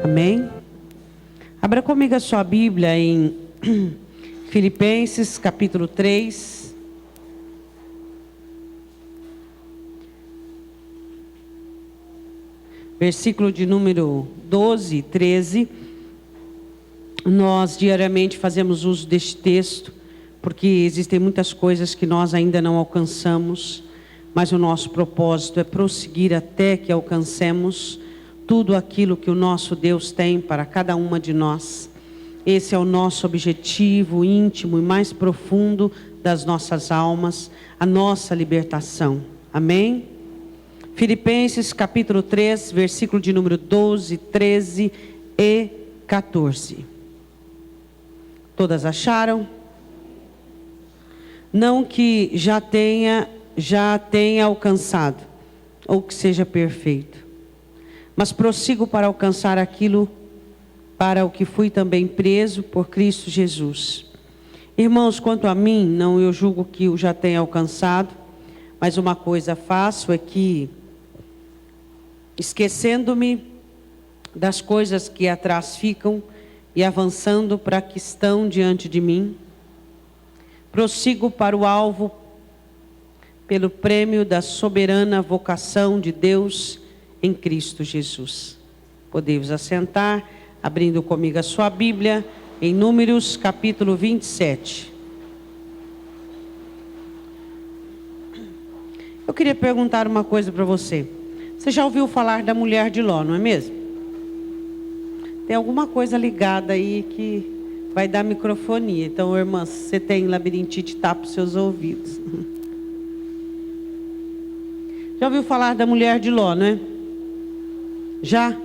Amém? Abra comigo a sua Bíblia em Filipenses capítulo 3. Versículo de número 12 e 13. Nós diariamente fazemos uso deste texto, porque existem muitas coisas que nós ainda não alcançamos, mas o nosso propósito é prosseguir até que alcancemos tudo aquilo que o nosso Deus tem para cada uma de nós. Esse é o nosso objetivo íntimo e mais profundo das nossas almas, a nossa libertação. Amém? Filipenses capítulo 3, versículo de número 12, 13 e 14. Todas acharam? Não que já tenha alcançado, ou que seja perfeito, mas prossigo para alcançar aquilo para o que fui também preso por Cristo Jesus. Irmãos, quanto a mim, não eu julgo que eu já tenha alcançado, mas uma coisa faço é que, esquecendo-me das coisas que atrás ficam e avançando para que estão diante de mim, prossigo para o alvo pelo prêmio da soberana vocação de Deus em Cristo Jesus. Podemos assentar, abrindo comigo a sua Bíblia, em Números capítulo 27. Eu queria perguntar uma coisa para você. Você já ouviu falar da mulher de Ló, não é mesmo? Tem alguma coisa ligada aí que vai dar microfonia. Então, irmã, se você tem labirintite, tapa os seus ouvidos. Já ouviu falar da mulher de Ló, não é? Já?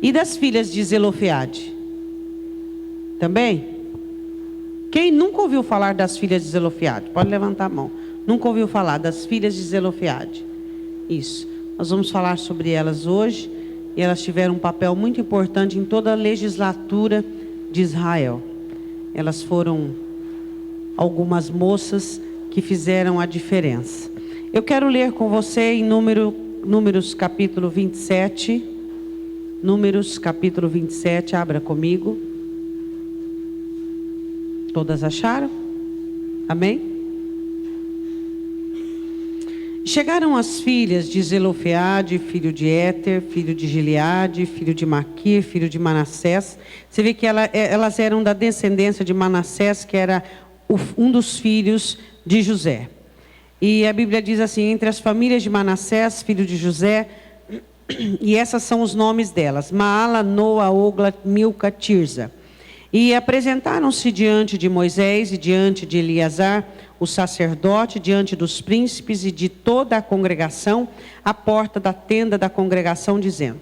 E das filhas de Zelofeade? Também? Quem nunca ouviu falar das filhas de Zelofeade? Pode levantar a mão. Nunca ouviu falar das filhas de Zelofeade? Isso. Nós vamos falar sobre elas hoje. E elas tiveram um papel muito importante em toda a legislatura de Israel. Elas foram algumas moças que fizeram a diferença. Eu quero ler com você em Números capítulo 27. Números capítulo 27, abra comigo. Todas acharam? Amém? Chegaram as filhas de Zelofeade, filho de Éter, filho de Gileade, filho de Maquir, filho de Manassés. Você vê que elas eram da descendência de Manassés, que era um dos filhos de José. E a Bíblia diz assim: entre as famílias de Manassés, filho de José, e esses são os nomes delas: Maala, Noa, Ogla, Milca, Tirza. E apresentaram-se diante de Moisés e diante de Eleazar, o sacerdote, diante dos príncipes e de toda a congregação, à porta da tenda da congregação, dizendo: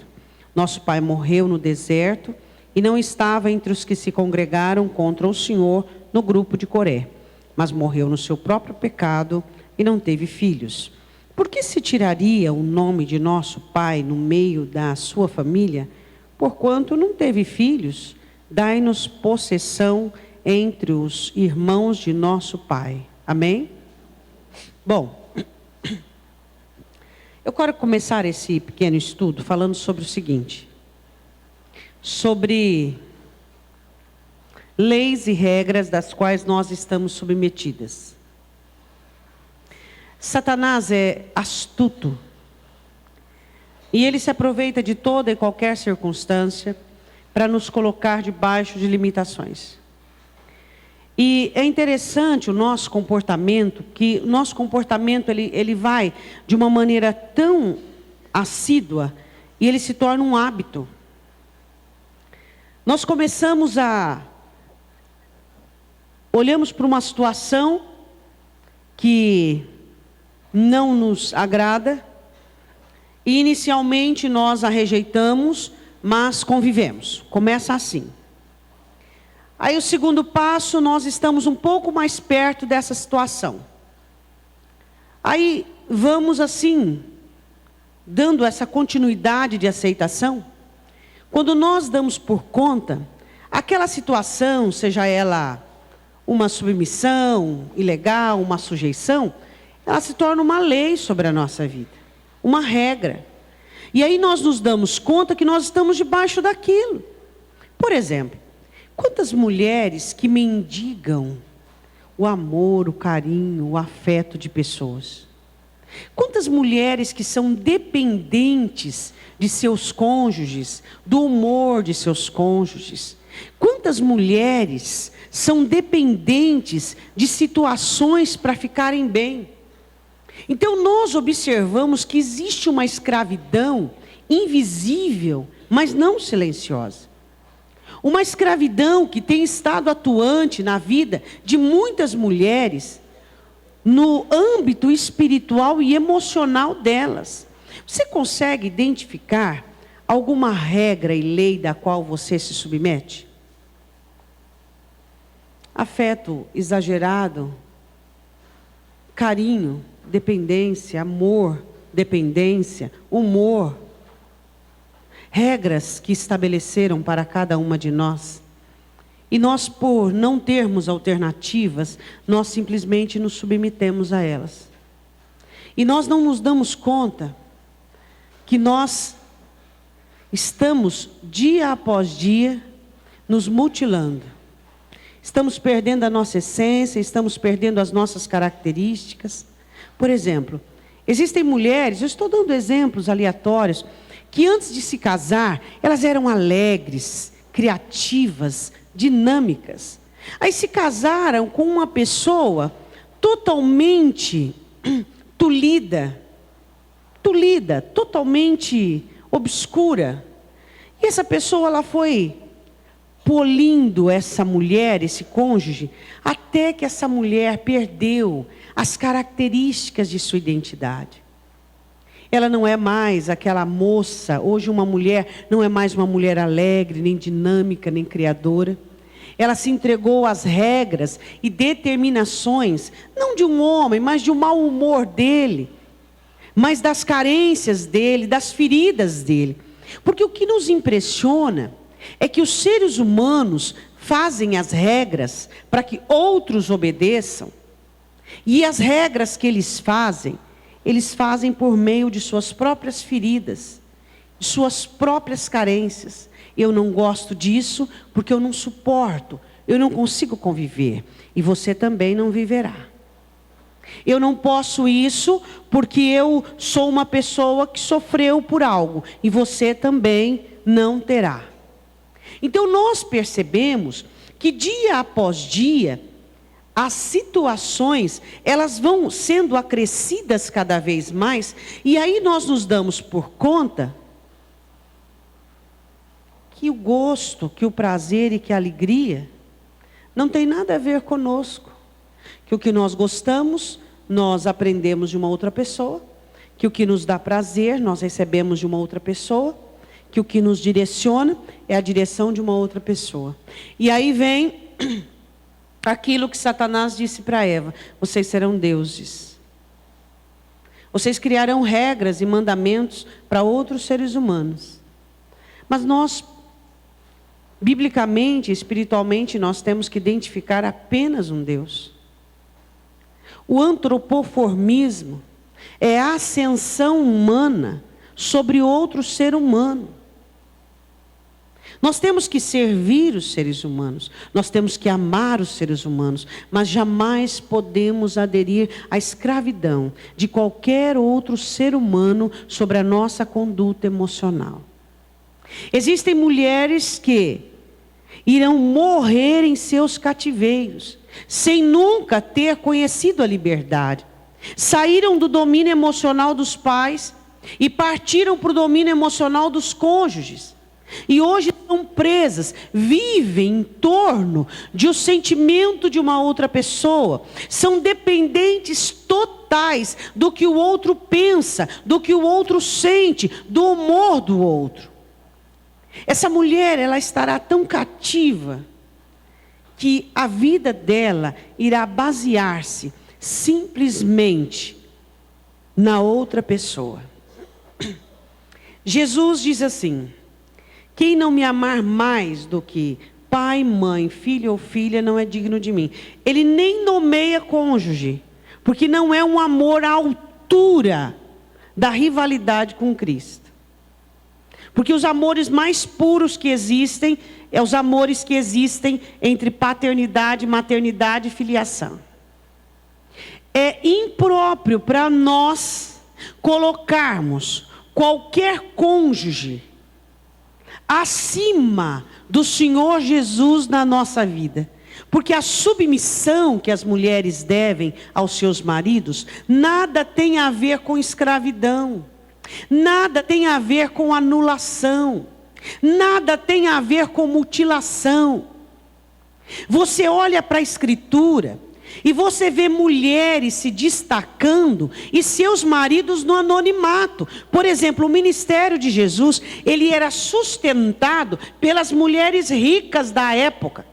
nosso pai morreu no deserto e não estava entre os que se congregaram contra o Senhor no grupo de Coré, mas morreu no seu próprio pecado e não teve filhos. Por que se tiraria o nome de nosso pai no meio da sua família? Porquanto não teve filhos, dai-nos possessão entre os irmãos de nosso pai. Amém? Bom, eu quero começar esse pequeno estudo falando sobre o seguinte: sobre leis e regras das quais nós estamos submetidas. Satanás é astuto e ele se aproveita de toda e qualquer circunstância para nos colocar debaixo de limitações. E é interessante o nosso comportamento, que o nosso comportamento ele vai de uma maneira tão assídua e ele se torna um hábito. Nós começamos olhamos para uma situação que não nos agrada e inicialmente nós a rejeitamos, mas convivemos. Começa assim. Aí o segundo passo, nós estamos um pouco mais perto dessa situação. Aí vamos assim, dando essa continuidade de aceitação. Quando nós damos por conta, aquela situação, seja ela uma submissão ilegal, uma sujeição, ela se torna uma lei sobre a nossa vida, uma regra. E aí nós nos damos conta que nós estamos debaixo daquilo. Por exemplo, quantas mulheres que mendigam o amor, o carinho, o afeto de pessoas? Quantas mulheres que são dependentes de seus cônjuges, do humor de seus cônjuges? Quantas mulheres são dependentes de situações para ficarem bem? Então nós observamos que existe uma escravidão invisível, mas não silenciosa. Uma escravidão que tem estado atuante na vida de muitas mulheres, no âmbito espiritual e emocional delas. Você consegue identificar alguma regra e lei da qual você se submete? Afeto exagerado, carinho, dependência, amor, dependência, humor. Regras que estabeleceram para cada uma de nós. E nós, por não termos alternativas, nós simplesmente nos submetemos a elas. E nós não nos damos conta que nós estamos, dia após dia, nos mutilando. Estamos perdendo a nossa essência, estamos perdendo as nossas características. Por exemplo, existem mulheres, eu estou dando exemplos aleatórios, que antes de se casar, elas eram alegres, criativas, dinâmicas. Aí se casaram com uma pessoa totalmente tolhida, totalmente obscura. E essa pessoa, ela foi polindo essa mulher, esse cônjuge, até que essa mulher perdeu as características de sua identidade. Ela não é mais aquela moça, hoje uma mulher não é mais uma mulher alegre, nem dinâmica, nem criadora. Ela se entregou às regras e determinações, não de um homem, mas de um mau humor dele, mas das carências dele, das feridas dele. Porque o que nos impressiona é que os seres humanos fazem as regras para que outros obedeçam, e as regras que eles fazem por meio de suas próprias feridas, de suas próprias carências. Eu não gosto disso porque eu não suporto, eu não consigo conviver, e você também não viverá. Eu não posso isso porque eu sou uma pessoa que sofreu por algo, e você também não terá. Então nós percebemos que dia após dia, as situações, elas vão sendo acrescidas cada vez mais, e aí nós nos damos por conta que o gosto, que o prazer e que a alegria não tem nada a ver conosco. Que o que nós gostamos, nós aprendemos de uma outra pessoa, que o que nos dá prazer, nós recebemos de uma outra pessoa, que o que nos direciona é a direção de uma outra pessoa. E aí vem aquilo que Satanás disse para Eva: vocês serão deuses. Vocês criarão regras e mandamentos para outros seres humanos. Mas nós, biblicamente, espiritualmente, nós temos que identificar apenas um Deus. O antropoformismo é a ascensão humana sobre outro ser humano. Nós temos que servir os seres humanos, nós temos que amar os seres humanos, mas jamais podemos aderir à escravidão de qualquer outro ser humano sobre a nossa conduta emocional. Existem mulheres que irão morrer em seus cativeiros, sem nunca ter conhecido a liberdade. Saíram do domínio emocional dos pais e partiram para o domínio emocional dos cônjuges. E hoje estão presas, vivem em torno de um sentimento de uma outra pessoa. São dependentes totais do que o outro pensa, do que o outro sente, do humor do outro. Essa mulher, ela estará tão cativa que a vida dela irá basear-se simplesmente na outra pessoa. Jesus diz assim: quem não me amar mais do que pai, mãe, filho ou filha não é digno de mim. Ele nem nomeia cônjuge, porque não é um amor à altura da rivalidade com Cristo. Porque os amores mais puros que existem, é os amores que existem entre paternidade, maternidade e filiação. É impróprio para nós colocarmos qualquer cônjuge acima do Senhor Jesus na nossa vida. Porque a submissão que as mulheres devem aos seus maridos, nada tem a ver com escravidão. Nada tem a ver com anulação. Nada tem a ver com mutilação. Você olha para a Escritura e você vê mulheres se destacando e seus maridos no anonimato. Por exemplo, o ministério de Jesus, ele era sustentado pelas mulheres ricas da época.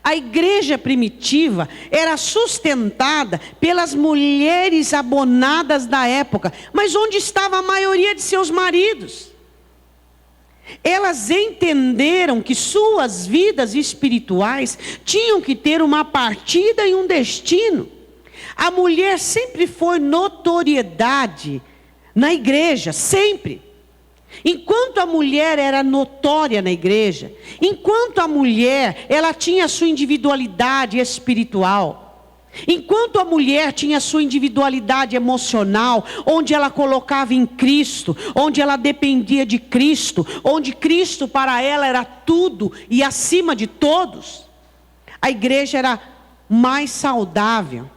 A igreja primitiva era sustentada pelas mulheres abonadas da época. Mas onde estava a maioria de seus maridos? Elas entenderam que suas vidas espirituais tinham que ter uma partida e um destino. A mulher sempre foi notoriedade na igreja, sempre. Enquanto a mulher era notória na igreja, enquanto a mulher, ela tinha sua individualidade espiritual, enquanto a mulher tinha sua individualidade emocional, onde ela colocava em Cristo, onde ela dependia de Cristo, onde Cristo para ela era tudo e acima de todos, a igreja era mais saudável,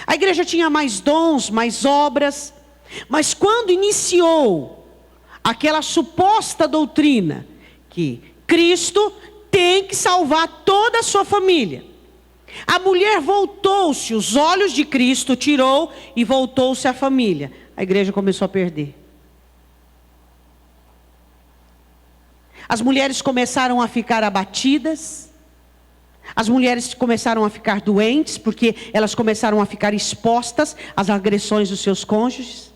a igreja tinha mais dons, mais obras. Mas quando iniciou aquela suposta doutrina que Cristo tem que salvar toda a sua família, a mulher voltou-se, os olhos de Cristo tirou e voltou-se à família. A igreja começou a perder. As mulheres começaram a ficar abatidas. As mulheres começaram a ficar doentes, porque elas começaram a ficar expostas às agressões dos seus cônjuges.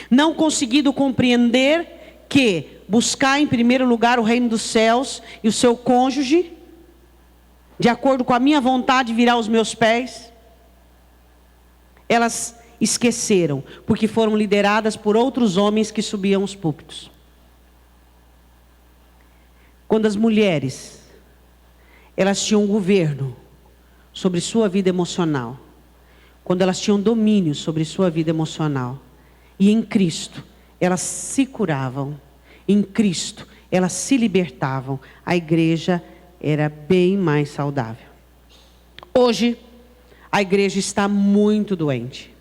Não conseguindo compreender que buscar em primeiro lugar o reino dos céus e o seu cônjuge, de acordo com a minha vontade, virá aos meus pés. Elas esqueceram, porque foram lideradas por outros homens que subiam os púlpitos. Quando as mulheres, elas tinham governo sobre sua vida emocional, quando elas tinham domínio sobre sua vida emocional, e em Cristo, elas se curavam. Em Cristo, elas se libertavam. A igreja era bem mais saudável. Hoje, a igreja está muito doente.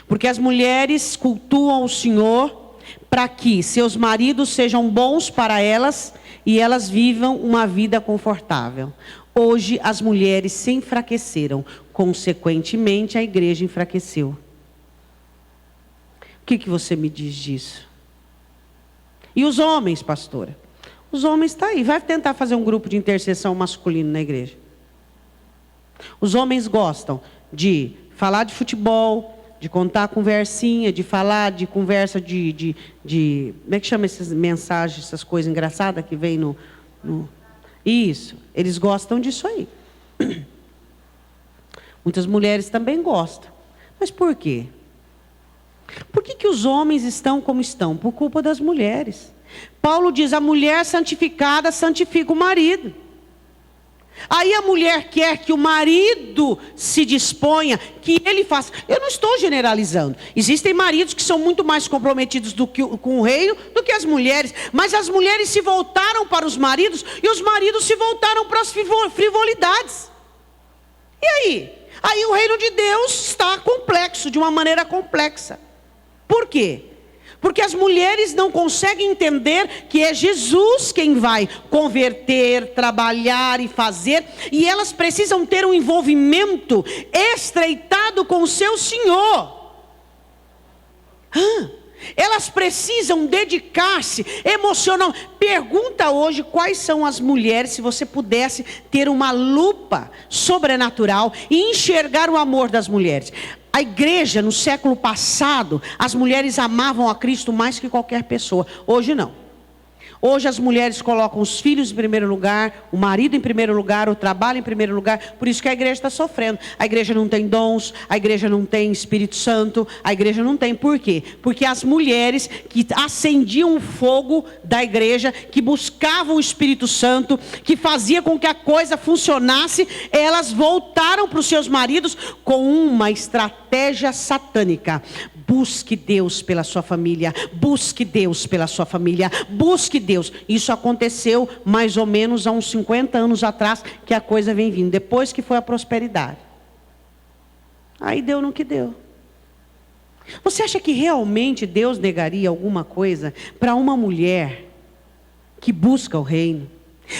Porque as mulheres cultuam o Senhor para que seus maridos sejam bons para elas e elas vivam uma vida confortável. Hoje, as mulheres se enfraqueceram. Consequentemente, a igreja enfraqueceu. O que você me diz disso? E os homens, pastora? Os homens estão aí. Vai tentar fazer um grupo de intercessão masculino na igreja. Os homens gostam de falar de futebol, de contar conversinha, de falar de conversa de como é que chama essas mensagens, essas coisas engraçadas que vem no... Isso, eles gostam disso aí. Muitas mulheres também gostam. Mas por quê? Por que os homens estão como estão? Por culpa das mulheres. Paulo diz, a mulher santificada santifica o marido. Aí a mulher quer que o marido se disponha, que ele faça. Eu não estou generalizando. Existem maridos que são muito mais comprometidos com o reino do que as mulheres. Mas as mulheres se voltaram para os maridos e os maridos se voltaram para as frivolidades. E aí? Aí o reino de Deus está complexo, de uma maneira complexa. Por quê? Porque as mulheres não conseguem entender que é Jesus quem vai converter, trabalhar e fazer. E elas precisam ter um envolvimento estreitado com o seu Senhor. Elas precisam dedicar-se emocional. Pergunta hoje quais são as mulheres, se você pudesse ter uma lupa sobrenatural e enxergar o amor das mulheres. A igreja no século passado, as mulheres amavam a Cristo mais que qualquer pessoa. Hoje não. Hoje as mulheres colocam os filhos em primeiro lugar, o marido em primeiro lugar, o trabalho em primeiro lugar. Por isso que a igreja está sofrendo. A igreja não tem dons, a igreja não tem Espírito Santo, a igreja não tem. Por quê? Porque as mulheres que acendiam o fogo da igreja, que buscavam o Espírito Santo, que fazia com que a coisa funcionasse, elas voltaram para os seus maridos com uma estratégia satânica. Busque Deus pela sua família, busque Deus pela sua família, busque Deus. Isso aconteceu mais ou menos há uns 50 anos atrás, que a coisa vem vindo, depois que foi a prosperidade. Aí deu no que deu. Você acha que realmente Deus negaria alguma coisa para uma mulher que busca o reino?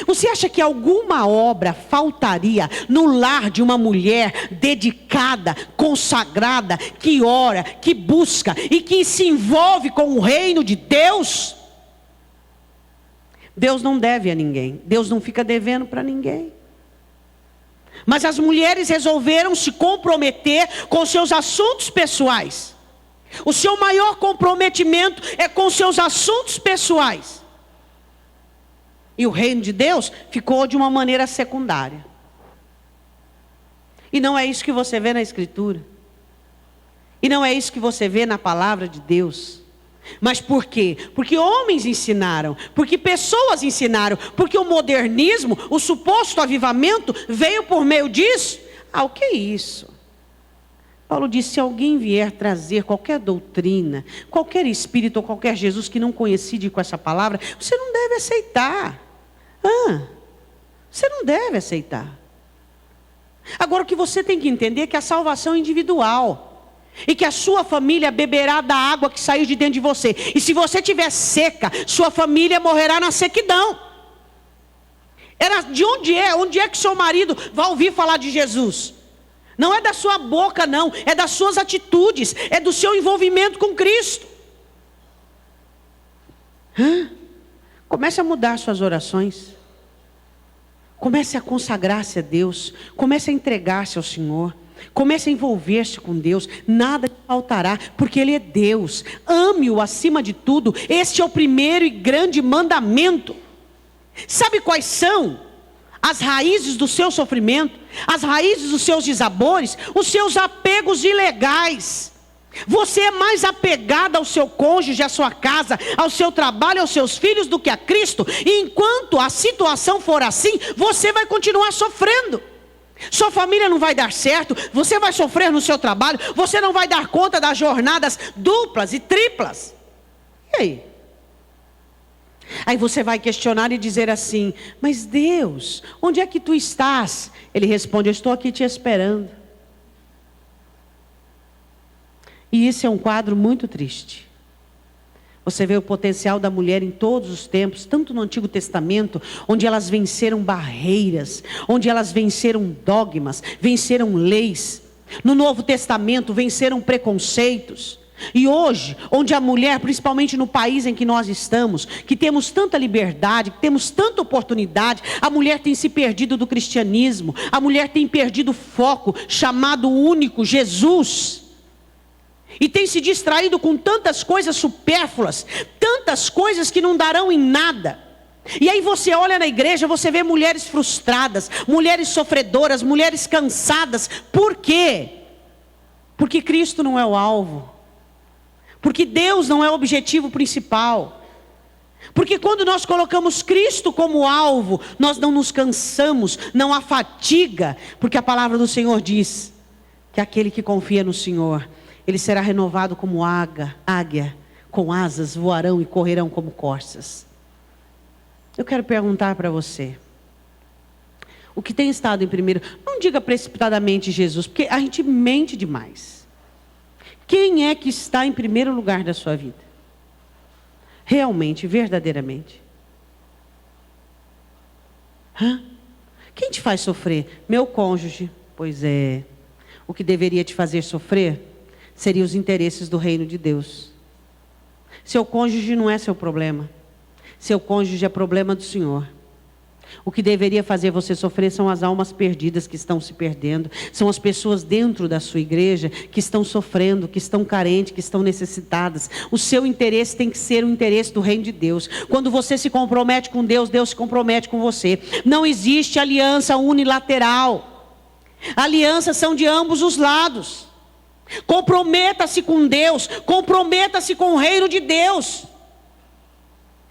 Você acha que alguma obra faltaria no lar de uma mulher dedicada, consagrada, que ora, que busca e que se envolve com o reino de Deus? Deus não deve a ninguém, Deus não fica devendo para ninguém. Mas as mulheres resolveram se comprometer com seus assuntos pessoais. O seu maior comprometimento é com seus assuntos pessoais. E o reino de Deus ficou de uma maneira secundária. E não é isso que você vê na Escritura. E não é isso que você vê na palavra de Deus. Mas por quê? Porque homens ensinaram, porque pessoas ensinaram, porque o modernismo, o suposto avivamento, veio por meio disso. O que é isso? Paulo disse, se alguém vier trazer qualquer doutrina, qualquer espírito ou qualquer Jesus que não coincide com essa palavra, você não deve aceitar. Você não deve aceitar. Agora o que você tem que entender é que a salvação é individual. E que a sua família beberá da água que saiu de dentro de você. E se você estiver seca, sua família morrerá na sequidão. De onde é? Onde é que seu marido vai ouvir falar de Jesus? Não é da sua boca não, é das suas atitudes, é do seu envolvimento com Cristo. Comece a mudar suas orações. Comece a consagrar-se a Deus. Comece a entregar-se ao Senhor. Comece a envolver-se com Deus. Nada te faltará, porque Ele é Deus. Ame-o acima de tudo. Este é o primeiro e grande mandamento. Sabe quais são as raízes do seu sofrimento? As raízes dos seus desabores? Os seus apegos ilegais. Você é mais apegada ao seu cônjuge, à sua casa, ao seu trabalho, aos seus filhos do que a Cristo. E enquanto a situação for assim, você vai continuar sofrendo. Sua família não vai dar certo, você vai sofrer no seu trabalho, você não vai dar conta das jornadas duplas e triplas. E aí? Aí você vai questionar e dizer assim, mas Deus, onde é que tu estás? Ele responde, eu estou aqui te esperando. E isso é um quadro muito triste. Você vê o potencial da mulher em todos os tempos, tanto no Antigo Testamento, onde elas venceram barreiras, onde elas venceram dogmas, venceram leis. No Novo Testamento, venceram preconceitos. E hoje, onde a mulher, principalmente no país em que nós estamos, que temos tanta liberdade, que temos tanta oportunidade, a mulher tem se perdido do cristianismo, a mulher tem perdido o foco, chamado único, Jesus. E tem se distraído com tantas coisas supérfluas, tantas coisas que não darão em nada. E aí você olha na igreja, você vê mulheres frustradas, mulheres sofredoras, mulheres cansadas. Por quê? Porque Cristo não é o alvo. Porque Deus não é o objetivo principal. Porque quando nós colocamos Cristo como alvo, nós não nos cansamos, não há fadiga. Porque a palavra do Senhor diz que aquele que confia no Senhor, ele será renovado como águia, com asas, voarão e correrão como corças. Eu quero perguntar para você, o que tem estado em primeiro? Não diga precipitadamente Jesus, porque a gente mente demais. Quem é que está em primeiro lugar da sua vida? Realmente, verdadeiramente. Quem te faz sofrer? Meu cônjuge. Pois é. O que deveria te fazer sofrer seriam os interesses do reino de Deus. Seu cônjuge não é seu problema. Seu cônjuge é problema do Senhor. O que deveria fazer você sofrer são as almas perdidas que estão se perdendo. São as pessoas dentro da sua igreja que estão sofrendo, que estão carentes, que estão necessitadas. O seu interesse tem que ser o interesse do reino de Deus. Quando você se compromete com Deus, Deus se compromete com você. Não existe aliança unilateral. Alianças são de ambos os lados. Comprometa-se com Deus, comprometa-se com o reino de Deus.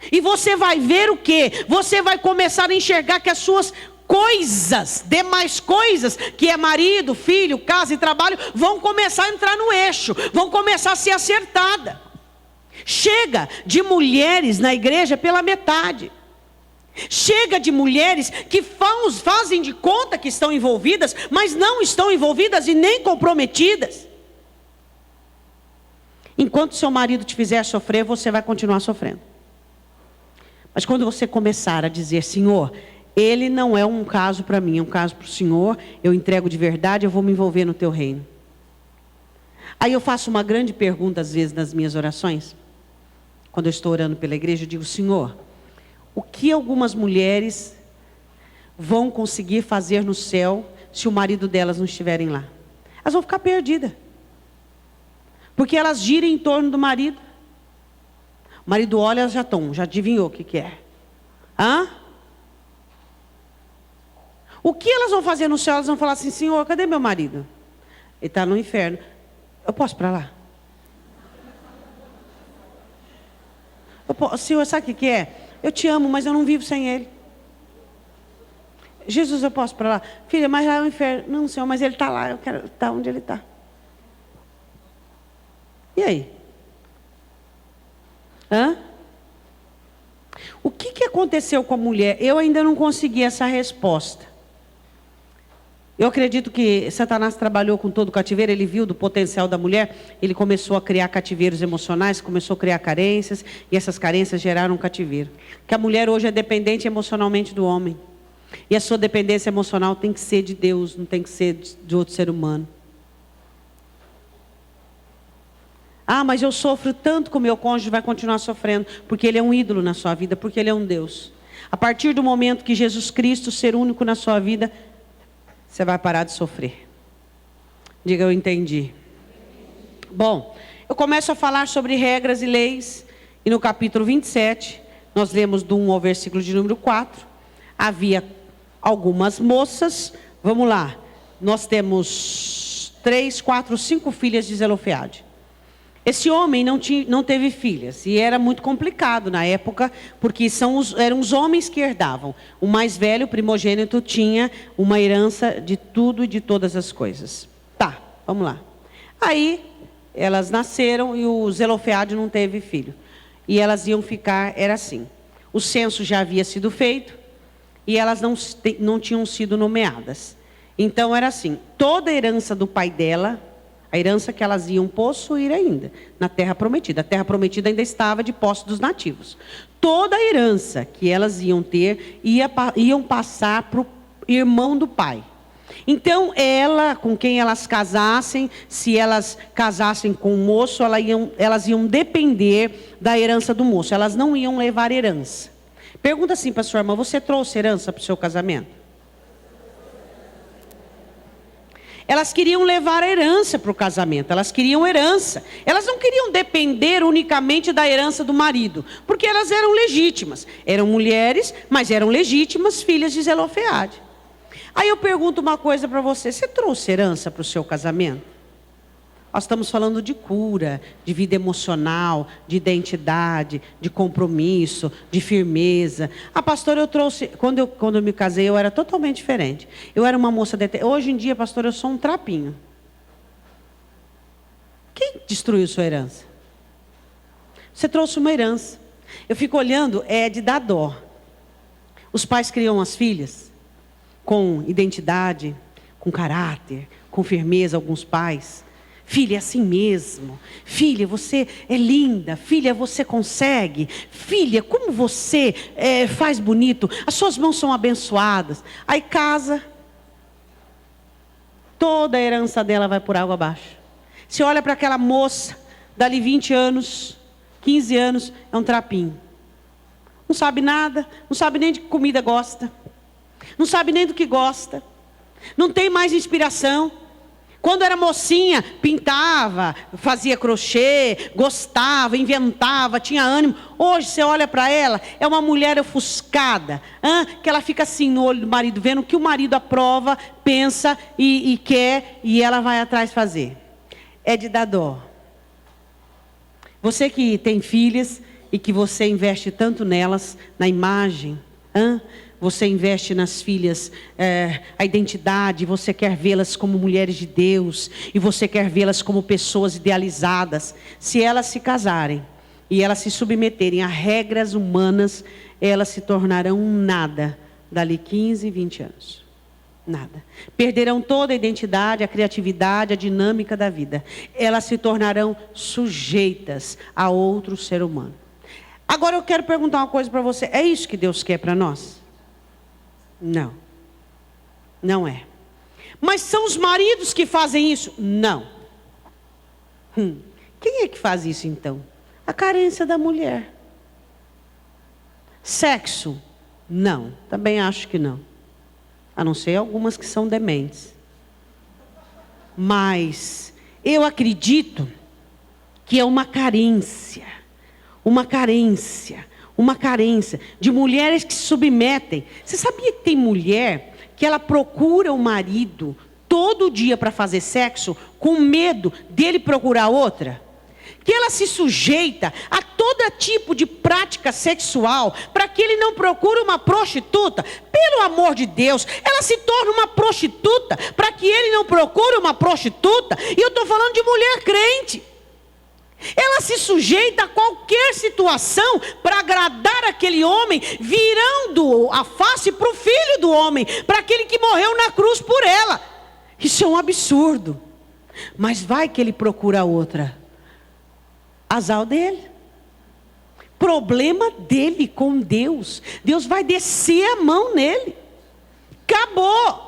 E você vai ver o quê? Você vai começar a enxergar que as suas coisas, demais coisas, que é marido, filho, casa e trabalho, vão começar a entrar no eixo, vão começar a ser acertadas. Chega de mulheres na igreja pela metade. Chega de mulheres que fazem de conta que estão envolvidas, mas não estão envolvidas e nem comprometidas. Enquanto seu marido te fizer sofrer, você vai continuar sofrendo. Mas quando você começar a dizer, Senhor, ele não é um caso para mim, é um caso para o Senhor, eu entrego de verdade, eu vou me envolver no teu reino. Aí eu faço uma grande pergunta às vezes nas minhas orações. Quando eu estou orando pela igreja, eu digo, Senhor, o que algumas mulheres vão conseguir fazer no céu se o marido delas não estiverem lá? Elas vão ficar perdidas. Porque elas giram em torno do marido. O marido olha, elas já adivinhou o que é. Hã? O que elas vão fazer no céu? Elas vão falar assim, Senhor, cadê meu marido? Ele está no inferno. Eu posso ir para lá? Senhor, sabe o que é? Eu te amo, mas eu não vivo sem ele. Jesus, eu posso ir para lá? Filha, mas lá é o inferno. Não, Senhor, mas ele está lá, eu quero estar onde ele está. E aí? Hã? O que aconteceu com a mulher? Eu ainda não consegui essa resposta. Eu acredito que Satanás trabalhou com todo o cativeiro, ele viu do potencial da mulher, ele começou a criar cativeiros emocionais, começou a criar carências, e essas carências geraram um cativeiro. Que a mulher hoje é dependente emocionalmente do homem. E a sua dependência emocional tem que ser de Deus, não tem que ser de outro ser humano. Ah, mas eu sofro tanto com o meu cônjuge, vai continuar sofrendo, porque ele é um ídolo na sua vida, porque ele é um Deus. A partir do momento que Jesus Cristo ser único na sua vida, você vai parar de sofrer. Diga, eu entendi. Bom, eu começo a falar sobre regras e leis, e no capítulo 27, nós lemos do 1 ao versículo de número 4, havia algumas moças, vamos lá, nós temos 3, 4, 5 filhas de Zelofeade. Esse homem não teve filhas, e era muito complicado na época, porque eram os homens que herdavam. O mais velho, o primogênito, tinha uma herança de tudo e de todas as coisas. Tá, vamos lá. Aí, elas nasceram e o Zelofeade não teve filho. E elas iam ficar, era assim, o censo já havia sido feito, e elas não tinham sido nomeadas. Então, era assim, toda a herança do pai dela, a herança que elas iam possuir ainda, na terra prometida. A terra prometida ainda estava de posse dos nativos. Toda a herança que elas iam ter, iam passar para o irmão do pai. Então, com quem elas casassem, se elas casassem com o moço, elas iam depender da herança do moço. Elas não iam levar herança. Pergunta assim para a sua irmã, você trouxe herança para o seu casamento? Elas queriam levar a herança para o casamento, elas queriam herança. Elas não queriam depender unicamente da herança do marido, porque elas eram legítimas. Eram mulheres, mas eram legítimas filhas de Zelofeade. Aí eu pergunto uma coisa para você, você trouxe herança para o seu casamento? Nós estamos falando de cura, de vida emocional, de identidade, de compromisso, de firmeza. Ah, pastor, eu trouxe... Quando eu me casei, eu era totalmente diferente. Eu era uma moça... Hoje em dia, pastor, eu sou um trapinho. Quem destruiu sua herança? Você trouxe uma herança. Eu fico olhando, é de dar dó. Os pais criam as filhas com identidade, com caráter, com firmeza, alguns pais... Filha, é assim mesmo. Filha, você é linda. Filha, você consegue. Filha, como você faz bonito. As suas mãos são abençoadas. Aí casa. Toda a herança dela vai por água abaixo. Você olha para aquela moça, dali 20 anos, 15 anos, é um trapinho. Não sabe nada, não sabe nem de que comida gosta. Não sabe nem do que gosta. Não tem mais inspiração. Quando era mocinha, pintava, fazia crochê, gostava, inventava, tinha ânimo. Hoje você olha para ela, é uma mulher ofuscada, que ela fica assim no olho do marido, vendo o que o marido aprova, pensa e quer, e ela vai atrás fazer. É de dar dó. Você que tem filhas e que você investe tanto nelas, na imagem, você investe nas filhas a identidade, você quer vê-las como mulheres de Deus, e você quer vê-las como pessoas idealizadas. Se elas se casarem e elas se submeterem a regras humanas, elas se tornarão nada dali 15, 20 anos. Nada. Perderão toda a identidade, a criatividade, a dinâmica da vida. Elas se tornarão sujeitas a outro ser humano. Agora eu quero perguntar uma coisa para você. É isso que Deus quer para nós? Não. Não é. Mas são os maridos que fazem isso? Não. Quem é que faz isso então? A carência da mulher. Sexo? Não. Também acho que não. A não ser algumas que são dementes. Mas eu acredito que é uma carência de mulheres que se submetem. Você sabia que tem mulher que ela procura o marido todo dia para fazer sexo, com medo dele procurar outra? Que ela se sujeita a todo tipo de prática sexual para que ele não procure uma prostituta. Pelo amor de Deus, ela se torna uma prostituta para que ele não procure uma prostituta. E eu estou falando de mulher crente. Ela se sujeita a qualquer situação para agradar aquele homem, virando a face para o filho do homem, para aquele que morreu na cruz por ela. Isso é um absurdo. Mas vai que ele procura outra. Azar dele. Problema dele com Deus. Deus vai descer a mão nele. Acabou.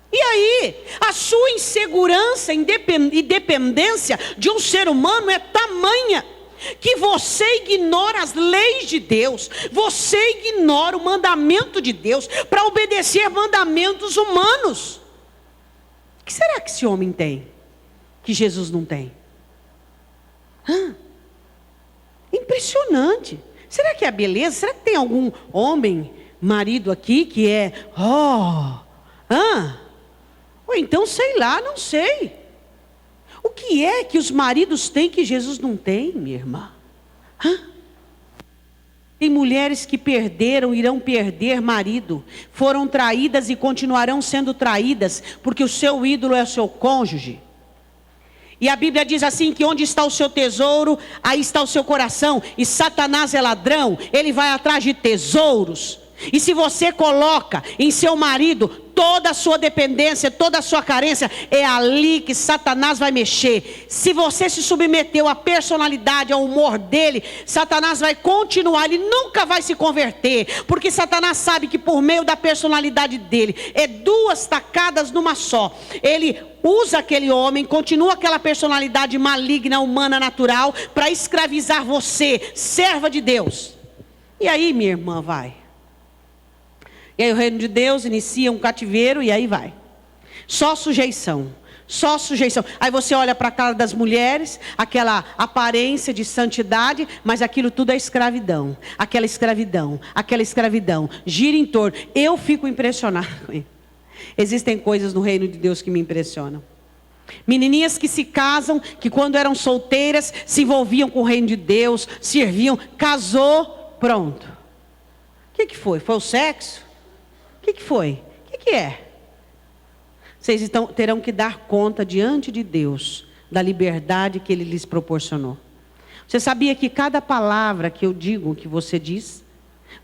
E aí, a sua insegurança e dependência de um ser humano é tamanha que você ignora as leis de Deus, você ignora o mandamento de Deus para obedecer mandamentos humanos. O que será que esse homem tem que Jesus não tem? Impressionante. Será que é a beleza? Será que tem algum homem, marido aqui que é ou então, sei lá, não sei. O que é que os maridos têm que Jesus não tem, minha irmã? Tem mulheres que perderam, irão perder marido. Foram traídas e continuarão sendo traídas, porque o seu ídolo é o seu cônjuge. E a Bíblia diz assim, que onde está o seu tesouro, aí está o seu coração. E Satanás é ladrão, ele vai atrás de tesouros. E se você coloca em seu marido toda a sua dependência, toda a sua carência, é ali que Satanás vai mexer. Se você se submeteu à personalidade, ao humor dele, Satanás vai continuar, ele nunca vai se converter, porque Satanás sabe que por meio da personalidade dele, é duas tacadas numa só. Ele usa aquele homem, continua aquela personalidade maligna, humana, natural, para escravizar você, serva de Deus. E aí, minha irmã, vai. E aí o reino de Deus inicia um cativeiro e aí vai. Só sujeição. Só sujeição. Aí você olha para a cara das mulheres, aquela aparência de santidade, mas aquilo tudo é escravidão. Aquela escravidão, aquela escravidão. Gira em torno. Eu fico impressionado com isso. Existem coisas no reino de Deus que me impressionam. Menininhas que se casam, que quando eram solteiras, se envolviam com o reino de Deus, serviam, casou, pronto. O que foi? Foi o sexo? O que foi? O que é? Vocês terão que dar conta diante de Deus da liberdade que Ele lhes proporcionou. Você sabia que cada palavra que eu digo, que você diz,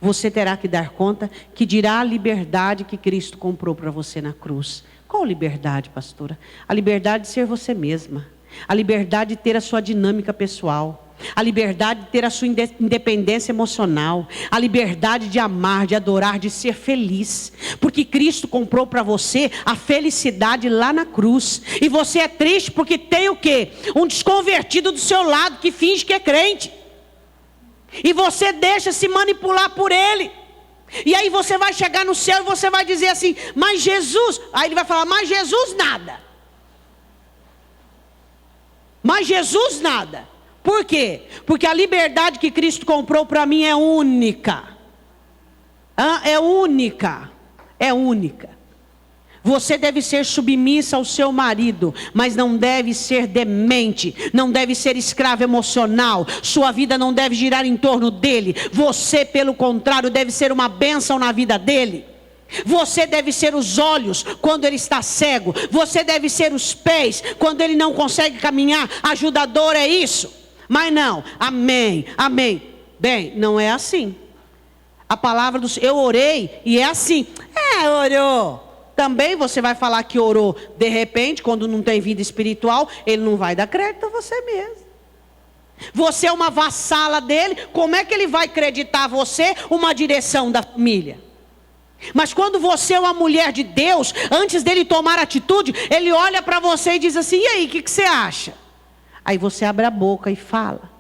você terá que dar conta que dirá a liberdade que Cristo comprou para você na cruz. Qual liberdade, pastora? A liberdade de ser você mesma. A liberdade de ter a sua dinâmica pessoal. A liberdade de ter a sua independência emocional. A liberdade de amar, de adorar, de ser feliz. Porque Cristo comprou para você a felicidade lá na cruz. E você é triste porque tem o quê? Um desconvertido do seu lado que finge que é crente. E você deixa se manipular por ele. E aí você vai chegar no céu e você vai dizer assim, mas Jesus, aí ele vai falar, mas Jesus nada. Mas Jesus nada. Por quê? Porque a liberdade que Cristo comprou para mim é única. É única. É única. Você deve ser submissa ao seu marido, mas não deve ser demente, não deve ser escravo emocional. Sua vida não deve girar em torno dele. Você, pelo contrário, deve ser uma bênção na vida dele. Você deve ser os olhos quando ele está cego. Você deve ser os pés quando ele não consegue caminhar. Ajudador é isso. Mas não, amém, amém. Bem, não é assim. A palavra do Senhor, eu orei e é assim. Orou. Também você vai falar que orou. De repente, quando não tem vida espiritual, ele não vai dar crédito a você mesmo. Você é uma vassala dele. Como é que ele vai acreditar a você uma direção da família? Mas quando você é uma mulher de Deus, antes dele tomar atitude, ele olha para você e diz assim, e aí, o que você acha? Aí você abre a boca e fala.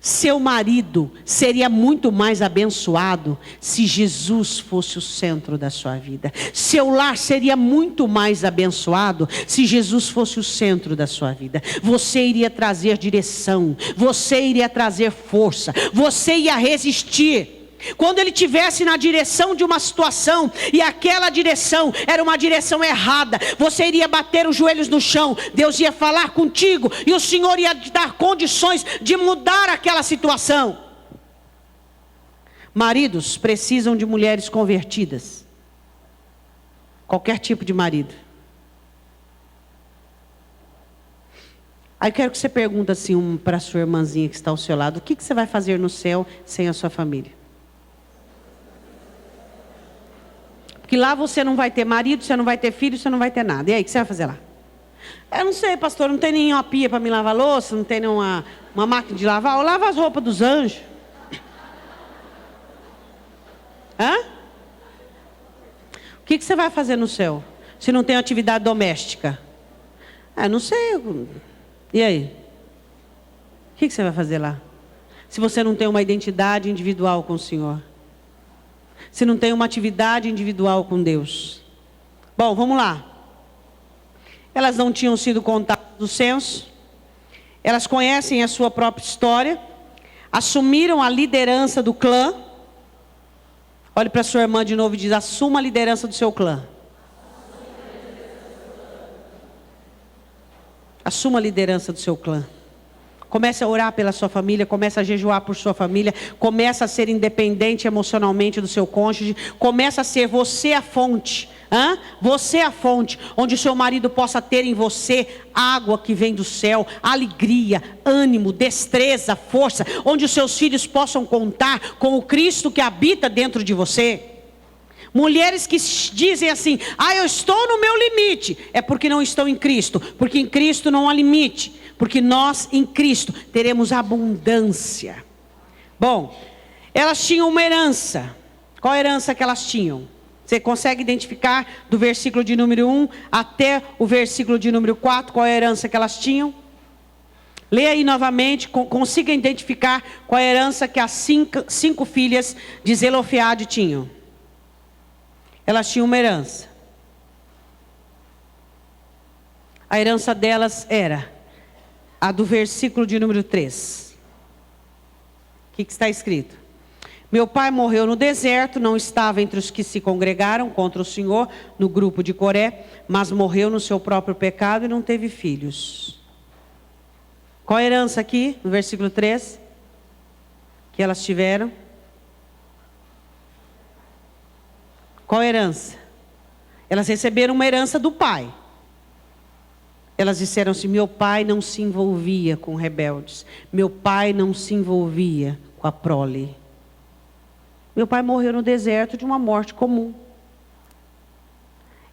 Seu marido seria muito mais abençoado se Jesus fosse o centro da sua vida. Seu lar seria muito mais abençoado se Jesus fosse o centro da sua vida. Você iria trazer direção, você iria trazer força, você ia resistir. Quando ele estivesse na direção de uma situação, e aquela direção era uma direção errada, você iria bater os joelhos no chão, Deus ia falar contigo, e o Senhor ia te dar condições de mudar aquela situação. Maridos precisam de mulheres convertidas. Qualquer tipo de marido. Aí eu quero que você pergunte assim para a sua irmãzinha que está ao seu lado, o que você vai fazer no céu sem a sua família? Porque lá você não vai ter marido, você não vai ter filho, você não vai ter nada. E aí, o que você vai fazer lá? Eu não sei, pastor, não tem nenhuma pia para me lavar louça, não tem nenhuma máquina de lavar. Eu lavo as roupas dos anjos. O que você vai fazer no céu, se não tem atividade doméstica? Não sei. E aí? O que você vai fazer lá? Se você não tem uma identidade individual com o Senhor. Se não tem uma atividade individual com Deus. Bom, vamos lá. Elas não tinham sido contadas do censo. Elas conhecem a sua própria história. Assumiram a liderança do clã. Olhe para sua irmã de novo e diz, assuma a liderança do seu clã. Assuma a liderança do seu clã. Comece a orar pela sua família, comece a jejuar por sua família, comece a ser independente emocionalmente do seu cônjuge, comece a ser você a fonte, você a fonte, onde o seu marido possa ter em você água que vem do céu, alegria, ânimo, destreza, força, onde os seus filhos possam contar com o Cristo que habita dentro de você. Mulheres que dizem assim, eu estou no meu limite, é porque não estão em Cristo, porque em Cristo não há limite, porque nós em Cristo teremos abundância. Bom, elas tinham uma herança. Qual a herança que elas tinham? Você consegue identificar do versículo de número 1 até o versículo de número 4, qual é a herança que elas tinham? Leia aí novamente, consiga identificar qual é a herança que as cinco filhas de Zelofeade tinham. Elas tinham uma herança. A herança delas era a do versículo de número 3. O que está escrito? Meu pai morreu no deserto, não estava entre os que se congregaram contra o Senhor, no grupo de Coré, mas morreu no seu próprio pecado e não teve filhos. Qual a herança aqui, no versículo 3? Que elas tiveram? Qual a herança? Elas receberam uma herança do pai. Elas disseram assim, meu pai não se envolvia com rebeldes. Meu pai não se envolvia com a prole. Meu pai morreu no deserto de uma morte comum.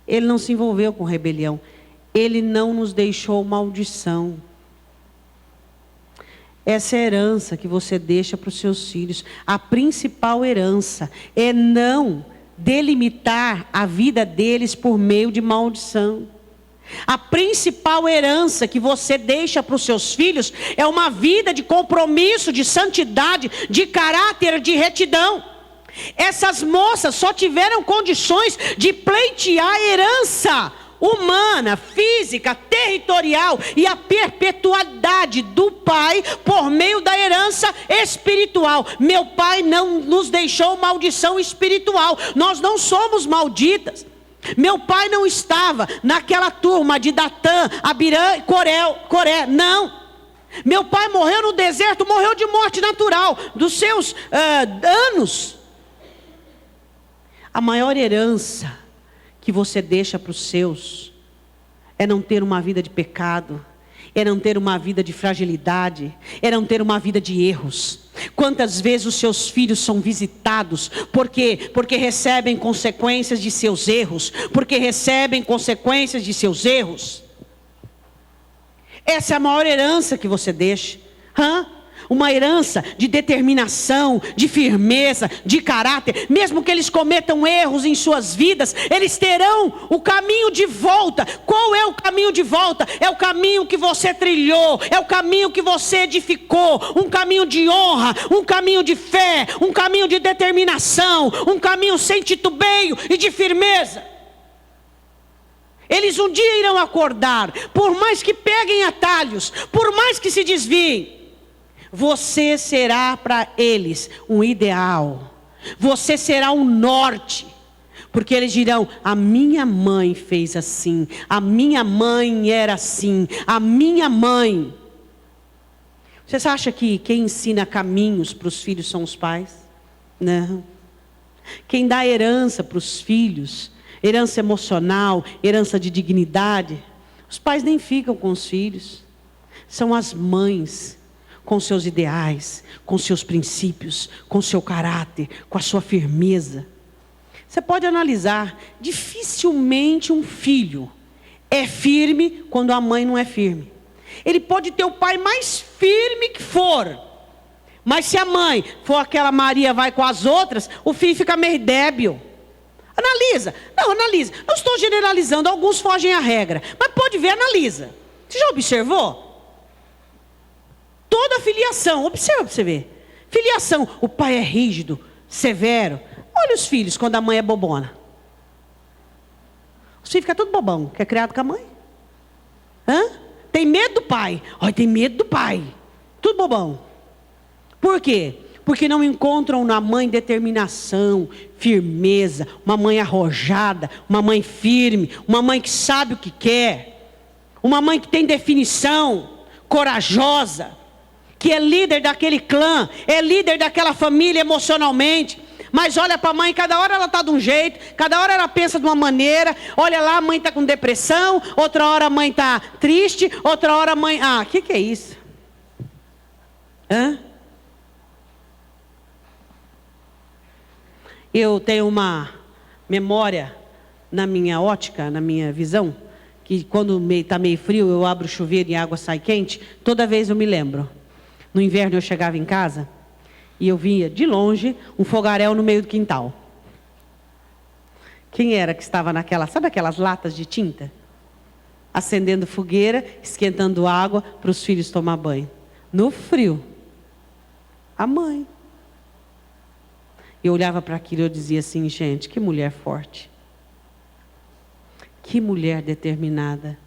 Ele não se envolveu com rebelião. Ele não nos deixou maldição. Essa é a herança que você deixa para os seus filhos. A principal herança é não delimitar a vida deles por meio de maldição. A principal herança que você deixa para os seus filhos é uma vida de compromisso, de santidade, de caráter, de retidão. Essas moças só tiveram condições de pleitear a herança humana, física, territorial e a perpetuidade do pai por meio da herança espiritual. Meu pai não nos deixou maldição espiritual. Nós não somos malditas. Meu pai não estava naquela turma de Datã, Abirã e Coré. Não. Meu pai morreu no deserto, morreu de morte natural, dos seus anos. A maior herança que você deixa para os seus é não ter uma vida de pecado, é não ter uma vida de fragilidade, é não ter uma vida de erros. Quantas vezes os seus filhos são visitados porque recebem consequências de seus erros, porque recebem consequências de seus erros. Essa é a maior herança que você deixa. Uma herança de determinação, de firmeza, de caráter. Mesmo que eles cometam erros em suas vidas, eles terão o caminho de volta. Qual é o caminho de volta? É o caminho que você trilhou, é o caminho que você edificou. Um caminho de honra, um caminho de fé, um caminho de determinação, um caminho sem titubeio e de firmeza. Eles um dia irão acordar, por mais que peguem atalhos, por mais que se desviem. Você será para eles um ideal. Você será um norte. Porque eles dirão: a minha mãe fez assim, a minha mãe era assim, a minha mãe. Você acha que quem ensina caminhos para os filhos são os pais? Não. Quem dá herança para os filhos, herança emocional, herança de dignidade, os pais nem ficam com os filhos. São as mães, com seus ideais, com seus princípios, com seu caráter, com a sua firmeza. Você pode analisar, dificilmente um filho é firme quando a mãe não é firme. Ele pode ter o pai mais firme que for, mas se a mãe for aquela Maria vai com as outras, o filho fica meio débil. Analisa, não estou generalizando, alguns fogem à regra, mas pode ver, analisa. Você já observou? Toda filiação, observa para você ver. Filiação, o pai é rígido, severo. Olha os filhos quando a mãe é bobona. Os filhos ficam tudo bobão, que é criado com a mãe. Tem medo do pai. Olha, tem medo do pai. Tudo bobão. Por quê? Porque não encontram na mãe determinação, firmeza, uma mãe arrojada, uma mãe firme, uma mãe que sabe o que quer, uma mãe que tem definição, corajosa, que é líder daquele clã, é líder daquela família emocionalmente. Mas olha para a mãe, cada hora ela está de um jeito, cada hora ela pensa de uma maneira. Olha lá, a mãe está com depressão, outra hora a mãe está triste, outra hora a mãe... o que é isso? Eu tenho uma memória na minha ótica, na minha visão, que quando está meio frio, eu abro o chuveiro e a água sai quente, toda vez eu me lembro. No inverno eu chegava em casa e eu via de longe um fogaréu no meio do quintal. Quem era que estava naquela, sabe aquelas latas de tinta? Acendendo fogueira, esquentando água para os filhos tomar banho. No frio. A mãe. Eu olhava para aquilo e eu dizia assim: gente, que mulher forte. Que mulher determinada.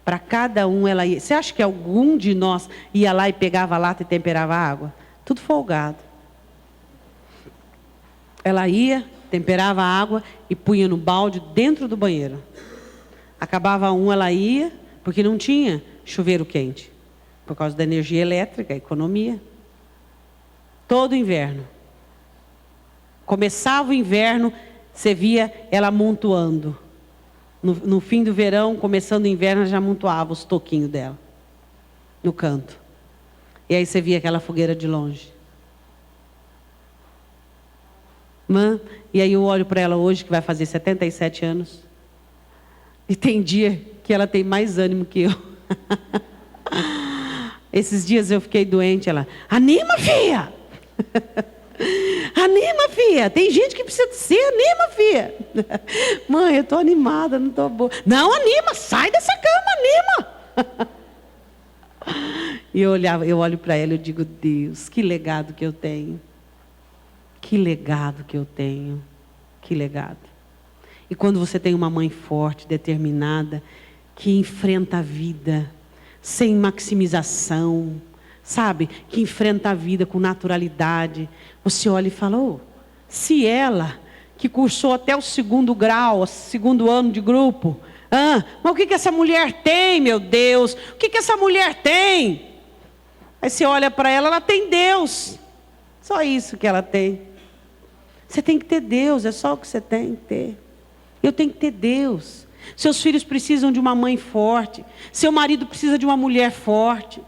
Para cada um ela ia. Você acha que algum de nós ia lá e pegava a lata e temperava a água? Tudo folgado. Ela ia, temperava a água e punha no balde dentro do banheiro. Acabava ela ia, porque não tinha chuveiro quente. Por causa da energia elétrica, economia. Todo inverno. Começava o inverno, você via ela amontoando. No fim do verão, começando o inverno, já amontoava os toquinhos dela. No canto. E aí você via aquela fogueira de longe. E aí eu olho para ela hoje, que vai fazer 77 anos. E tem dia que ela tem mais ânimo que eu. Esses dias eu fiquei doente, ela... Anima, filha! Anima, filha. Tem gente que precisa de ser. Anima, filha. Mãe, eu estou animada, não estou boa. Não, anima, sai dessa cama, anima. E eu olho para ela e eu digo: Deus, que legado que eu tenho. Que legado que eu tenho. Que legado. E quando você tem uma mãe forte, determinada, que enfrenta a vida sem maximização, sabe? Que enfrenta a vida com naturalidade. Você olha e fala, oh, se ela, que cursou até o 2º grau, 2º ano de grupo, mas o que essa mulher tem, meu Deus? O que essa mulher tem? Aí você olha para ela, ela tem Deus. Só isso que ela tem. Você tem que ter Deus, é só o que você tem que ter. Eu tenho que ter Deus. Seus filhos precisam de uma mãe forte. Seu marido precisa de uma mulher forte.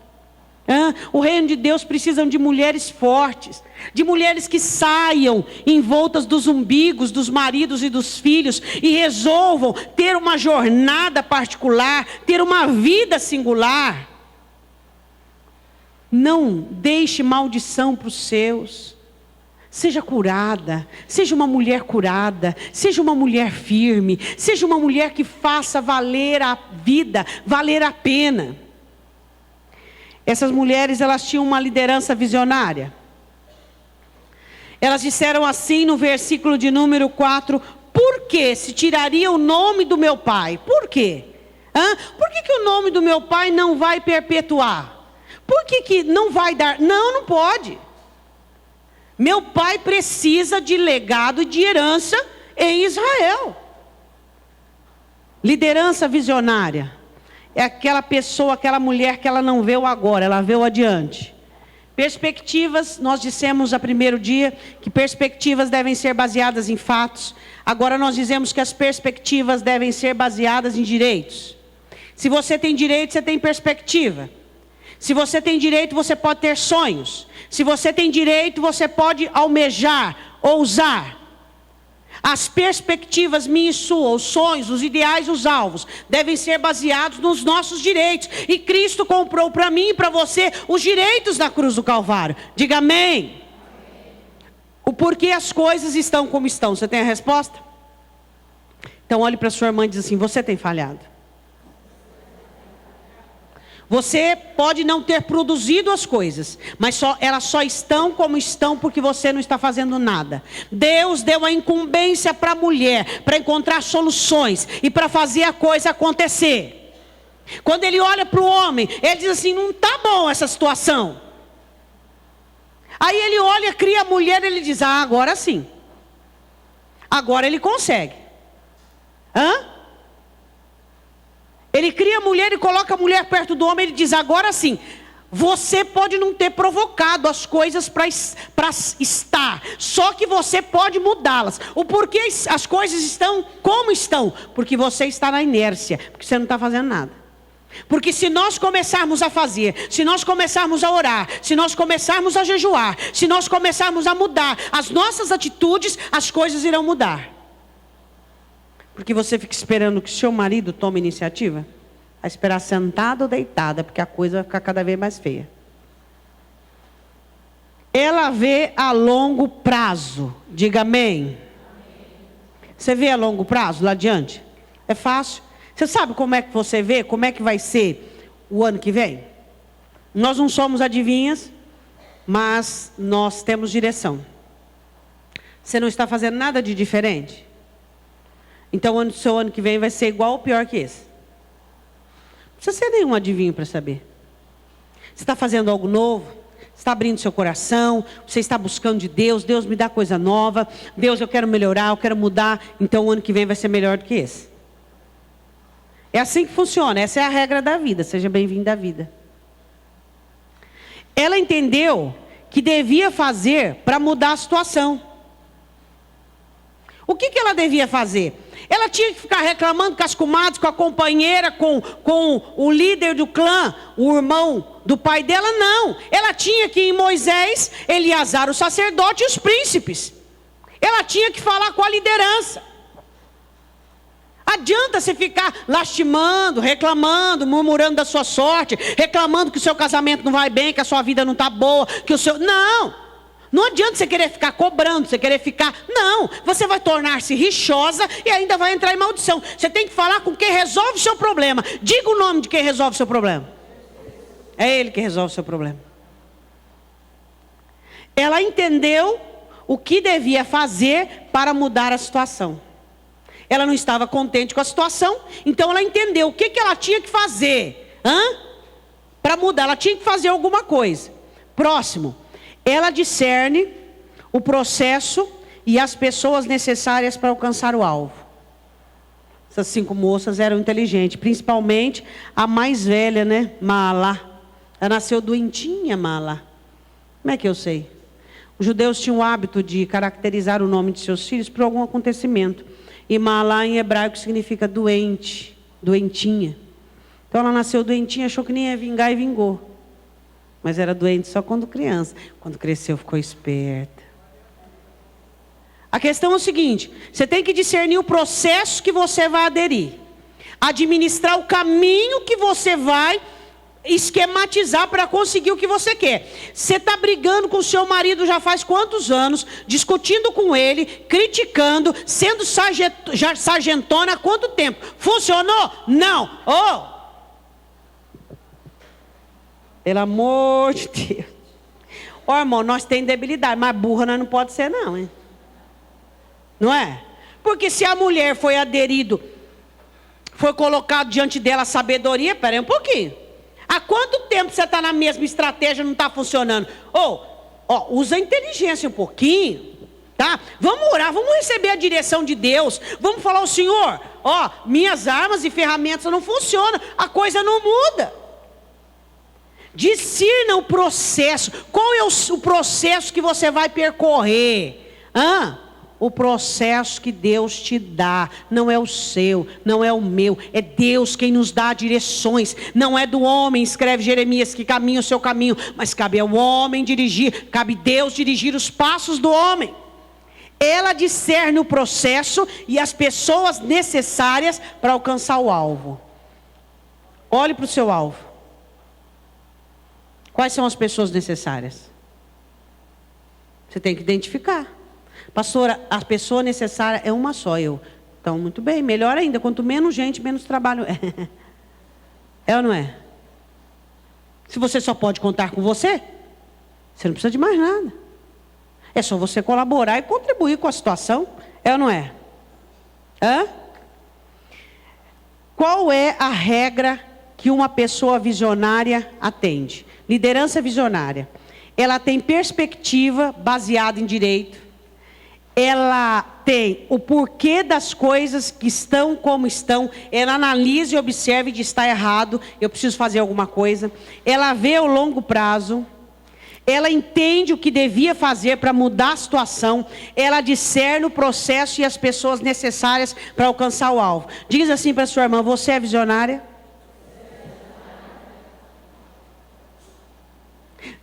O reino de Deus precisa de mulheres fortes. De mulheres que saiam envoltas dos umbigos dos maridos e dos filhos e resolvam ter uma jornada particular, ter uma vida singular. Não deixe maldição para os seus. Seja curada, seja uma mulher curada, seja uma mulher firme, seja uma mulher que faça valer a vida, valer a pena. Essas mulheres, elas tinham uma liderança visionária. Elas disseram assim no versículo de número 4, por que se tiraria o nome do meu pai? Por quê? Por que o nome do meu pai não vai perpetuar? Por que não vai dar? Não pode. Meu pai precisa de legado e de herança em Israel. Liderança visionária é aquela pessoa, aquela mulher que ela não vê o agora, ela vê o adiante. Perspectivas, nós dissemos a primeiro dia que perspectivas devem ser baseadas em fatos. Agora nós dizemos que as perspectivas devem ser baseadas em direitos. Se você tem direito, você tem perspectiva. Se você tem direito, você pode ter sonhos. Se você tem direito, você pode almejar, ousar. As perspectivas minhas e suas, os sonhos, os ideais, os alvos, devem ser baseados nos nossos direitos. E Cristo comprou para mim e para você os direitos na cruz do Calvário. Diga amém. O porquê as coisas estão como estão. Você tem a resposta? Então olhe para sua irmã e diz assim, você tem falhado. Você pode não ter produzido as coisas, mas elas só estão como estão porque você não está fazendo nada. Deus deu a incumbência para a mulher, para encontrar soluções e para fazer a coisa acontecer. Quando ele olha para o homem, ele diz assim, não está bom essa situação. Aí ele olha, cria a mulher, ele diz, agora sim. Agora ele consegue. Ele cria a mulher e coloca a mulher perto do homem. Ele diz, agora sim, você pode não ter provocado as coisas para estar. Só que você pode mudá-las. O porquê as coisas estão como estão? Porque você está na inércia. Porque você não está fazendo nada. Porque se nós começarmos a fazer, se nós começarmos a orar, se nós começarmos a jejuar, se nós começarmos a mudar as nossas atitudes, as coisas irão mudar. Porque você fica esperando que seu marido tome iniciativa? Vai esperar sentada ou deitada, porque a coisa vai ficar cada vez mais feia. Ela vê a longo prazo. Diga amém. Você vê a longo prazo lá adiante? É fácil. Você sabe como é que você vê? Como é que vai ser o ano que vem? Nós não somos adivinhas, mas nós temos direção. Você não está fazendo nada de diferente? Então o seu ano que vem vai ser igual ou pior que esse. Não precisa ser nenhum adivinho para saber. Você está fazendo algo novo? Você está abrindo seu coração? Você está buscando de Deus? Deus me dá coisa nova. Deus, eu quero melhorar, eu quero mudar. Então o ano que vem vai ser melhor do que esse. É assim que funciona. Essa é a regra da vida. Seja bem-vindo à vida. Ela entendeu que devia fazer para mudar a situação. O que ela devia fazer? Ela tinha que ficar reclamando com as comadres, com a companheira, com o líder do clã, o irmão do pai dela? Não. Ela tinha que ir em Moisés, Eleazar, o sacerdote e os príncipes. Ela tinha que falar com a liderança. Adianta você ficar lastimando, reclamando, murmurando da sua sorte, reclamando que o seu casamento não vai bem, que a sua vida não está boa, que o seu... Não adianta você querer ficar cobrando, você querer ficar... Não, você vai tornar-se rixosa e ainda vai entrar em maldição. Você tem que falar com quem resolve o seu problema. Diga o nome de quem resolve o seu problema. É ele que resolve o seu problema. Ela entendeu o que devia fazer para mudar a situação. Ela não estava contente com a situação, então ela entendeu o que ela tinha que fazer. Para mudar, ela tinha que fazer alguma coisa. Próximo, ela discerne o processo e as pessoas necessárias para alcançar o alvo. Essas 5 moças eram inteligentes, principalmente a mais velha, né? Mala. Ela nasceu doentinha, Mala. Como é que eu sei? Os judeus tinham o hábito de caracterizar o nome de seus filhos por algum acontecimento. E Malá em hebraico significa doente, doentinha. Então ela nasceu doentinha, achou que nem ia vingar e vingou. Mas era doente só quando criança. Quando cresceu ficou esperta. A questão é o seguinte, você tem que discernir o processo que você vai aderir. Administrar o caminho que você vai esquematizar para conseguir o que você quer. Você está brigando com o seu marido já faz quantos anos, discutindo com ele, criticando, sendo sargentona há quanto tempo? Funcionou? Não. Pelo amor de Deus. Irmão, nós temos debilidade, mas burra nós não pode ser não, hein? Não é? Porque se a mulher foi colocado diante dela a sabedoria, peraí um pouquinho. Há quanto tempo você está na mesma estratégia e não está funcionando? Usa a inteligência um pouquinho, tá? Vamos orar, vamos receber a direção de Deus. Vamos falar ao Senhor, minhas armas e ferramentas não funcionam, a coisa não muda. Discirna o processo. Qual é o processo que você vai percorrer? O processo que Deus te dá, não é o seu, não é o meu, é Deus quem nos dá direções, não é do homem, escreve Jeremias, que caminha o seu caminho, mas cabe ao homem dirigir, cabe Deus dirigir os passos do homem. Ela discerne o processo e as pessoas necessárias para alcançar o alvo. Olhe para o seu alvo. Quais são as pessoas necessárias? Você tem que identificar. Pastora, a pessoa necessária é uma só, eu. Então, muito bem, melhor ainda, quanto menos gente, menos trabalho é. É ou não é? Se você só pode contar com você, você não precisa de mais nada. É só você colaborar e contribuir com a situação, é ou não é? Qual é a regra que uma pessoa visionária atende? Liderança visionária. Ela tem perspectiva baseada em direito. Ela tem o porquê das coisas que estão como estão. Ela analisa e observa e diz, está errado, eu preciso fazer alguma coisa. Ela vê o longo prazo. Ela entende o que devia fazer para mudar a situação. Ela discerne o processo e as pessoas necessárias para alcançar o alvo. Diz assim para sua irmã, você é visionária?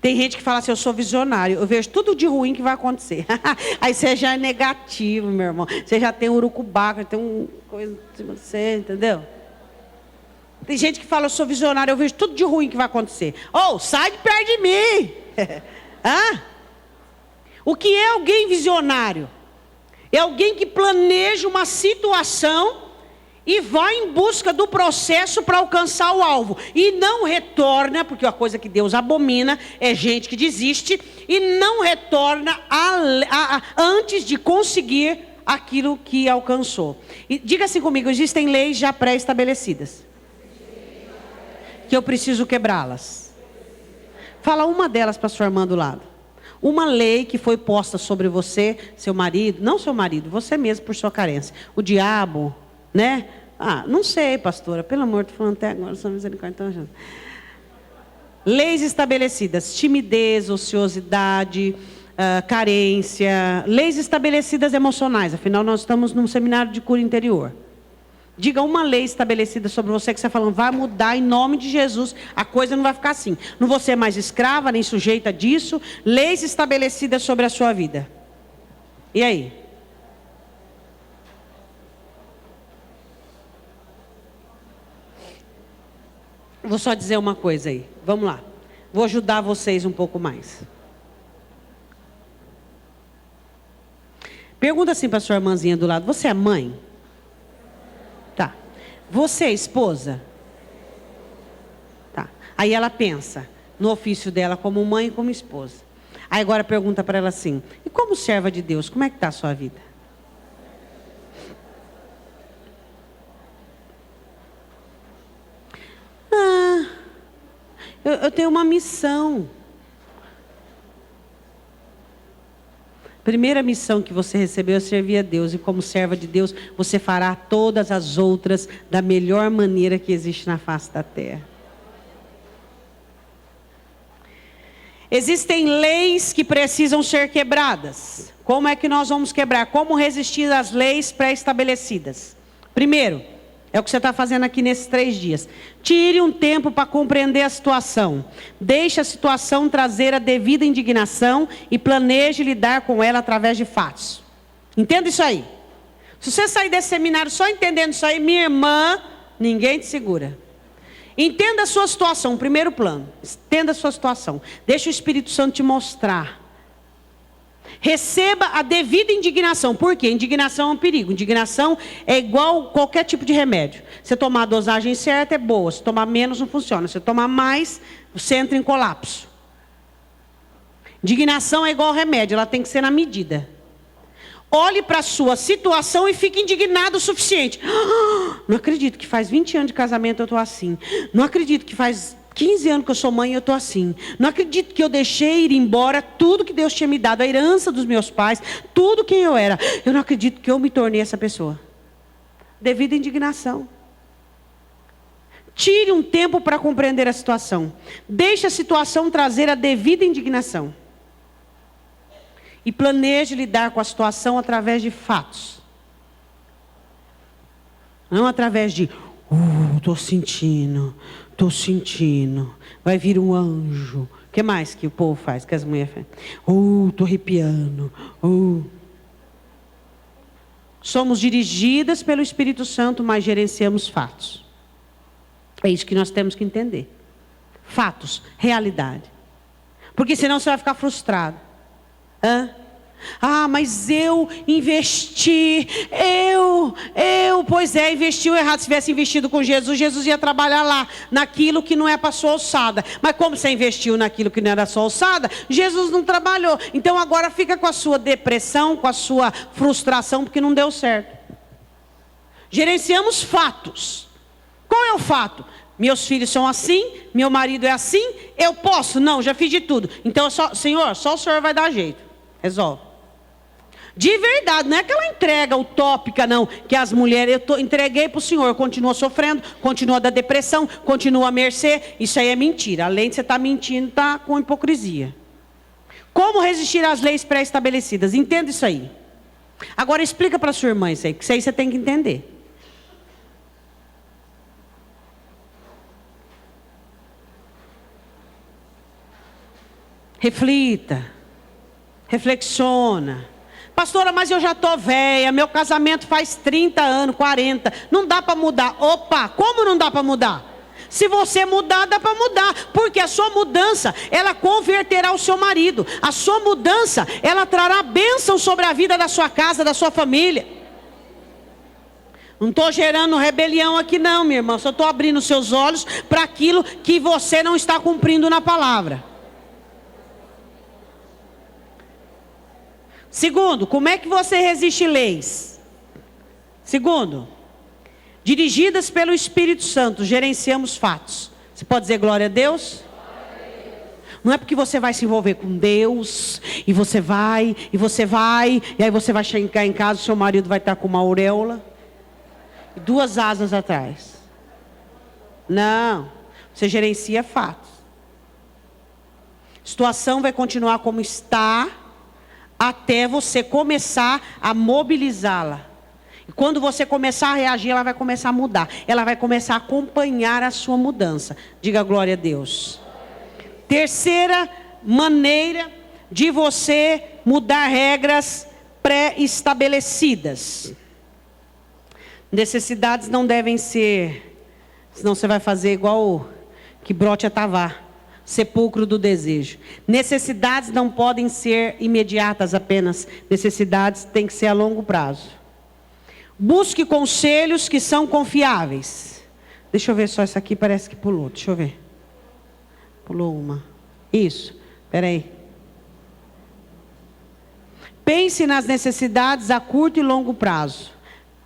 Tem gente que fala assim, eu sou visionário, eu vejo tudo de ruim que vai acontecer. Aí você já é negativo, meu irmão. Você já tem urucubaca, tem uma coisa de você, entendeu? Tem gente que fala, eu sou visionário, eu vejo tudo de ruim que vai acontecer. Sai de perto de mim. O que é alguém visionário? É alguém que planeja uma situação e vai em busca do processo para alcançar o alvo. E não retorna, porque a coisa que Deus abomina é gente que desiste e não retorna antes de conseguir aquilo que alcançou. E diga assim comigo, existem leis já pré-estabelecidas, que eu preciso quebrá-las. Fala uma delas para sua irmã do lado. Uma lei que foi posta sobre você, seu marido, não seu marido, você mesmo por sua carência. O diabo, né? Não sei, pastora, pelo amor, estou falando até agora, só misericórdia. Leis estabelecidas, timidez, ociosidade, carência, leis estabelecidas emocionais, afinal nós estamos num seminário de cura interior. Diga uma lei estabelecida sobre você que você falando, vai mudar em nome de Jesus, a coisa não vai ficar assim. Não vou ser mais escrava, nem sujeita disso, leis estabelecidas sobre a sua vida. E aí? Vou só dizer uma coisa aí, vamos lá. Vou ajudar vocês um pouco mais. Pergunta assim para sua irmãzinha do lado, você é mãe? Tá. Você é esposa? Tá. Aí ela pensa no ofício dela como mãe e como esposa. Aí agora pergunta para ela assim: e como serva de Deus, como é que está a sua vida? Eu tenho uma missão. Primeira missão que você recebeu é servir a Deus. E como serva de Deus, você fará todas as outras da melhor maneira que existe na face da terra. Existem leis que precisam ser quebradas. Como é que nós vamos quebrar? Como resistir às leis pré-estabelecidas? Primeiro, é o que você está fazendo aqui nesses 3 dias. Tire um tempo para compreender a situação. Deixe a situação trazer a devida indignação e planeje lidar com ela através de fatos. Entenda isso aí. Se você sair desse seminário só entendendo isso aí, minha irmã, ninguém te segura. Entenda a sua situação, primeiro plano. Entenda a sua situação. Deixa o Espírito Santo te mostrar. Receba a devida indignação. Por quê? Indignação é um perigo. Indignação é igual qualquer tipo de remédio. Você tomar a dosagem certa é boa. Se tomar menos não funciona. Se tomar mais, você entra em colapso. Indignação é igual remédio. Ela tem que ser na medida. Olhe para a sua situação e fique indignado o suficiente. Não acredito que faz 20 anos de casamento eu estou assim. Não acredito que faz 15 anos que eu sou mãe e eu estou assim. Não acredito que eu deixei ir embora tudo que Deus tinha me dado, a herança dos meus pais, tudo quem eu era. Eu não acredito que eu me tornei essa pessoa. Devido à indignação. Tire um tempo para compreender a situação. Deixe a situação trazer a devida indignação. E planeje lidar com a situação através de fatos. Não através de, estou sentindo, vai vir um anjo. O que mais que o povo faz, que as mulheres fazem? Estou arrepiando. Somos dirigidas pelo Espírito Santo, mas gerenciamos fatos. É isso que nós temos que entender. Fatos, realidade. Porque senão você vai ficar frustrado. Mas eu investi, pois é, investiu errado. Se tivesse investido com Jesus, Jesus ia trabalhar lá, naquilo que não é para sua alçada. Mas como você investiu naquilo que não era sua alçada, Jesus não trabalhou. Então agora fica com a sua depressão, com a sua frustração, porque não deu certo. Gerenciamos fatos. Qual é o fato? Meus filhos são assim, meu marido é assim, eu posso? Não, já fiz de tudo. Então, Senhor, só o Senhor vai dar jeito. Resolve. De verdade, não é aquela entrega utópica, não, que as mulheres, entreguei para o Senhor, continua sofrendo, continua da depressão, continua à mercê. Isso aí é mentira. Além de você estar mentindo, está com hipocrisia. Como resistir às leis pré-estabelecidas? Entenda isso aí. Agora explica para sua irmã isso aí, que isso aí você tem que entender. Reflita. Reflexiona. Pastora, mas eu já estou velha, meu casamento faz 30 anos, 40, não dá para mudar. Opa, como não dá para mudar? Se você mudar, dá para mudar, porque a sua mudança, ela converterá o seu marido. A sua mudança, ela trará bênção sobre a vida da sua casa, da sua família. Não estou gerando rebelião aqui não, minha irmã, só estou abrindo seus olhos para aquilo que você não está cumprindo na palavra. Segundo, como é que você resiste leis? Segundo, dirigidas pelo Espírito Santo, gerenciamos fatos. Você pode dizer glória a Deus? Não é porque você vai se envolver com Deus, e você vai, e aí você vai chegar em casa, o seu marido vai estar com uma auréola, e 2 asas atrás. Não, você gerencia fatos. A situação vai continuar como está, até você começar a mobilizá-la. E quando você começar a reagir, ela vai começar a mudar. Ela vai começar a acompanhar a sua mudança. Diga glória a Deus. Terceira maneira de você mudar regras pré-estabelecidas. Necessidades não devem ser, senão você vai fazer igual que brote a tavar. Sepulcro do desejo. Necessidades não podem ser imediatas apenas. Necessidades têm que ser a longo prazo. Busque conselhos que são confiáveis. Deixa eu ver só essa aqui, parece que pulou. Deixa eu ver. Pulou uma. Isso. Espera aí. Pense nas necessidades a curto e longo prazo.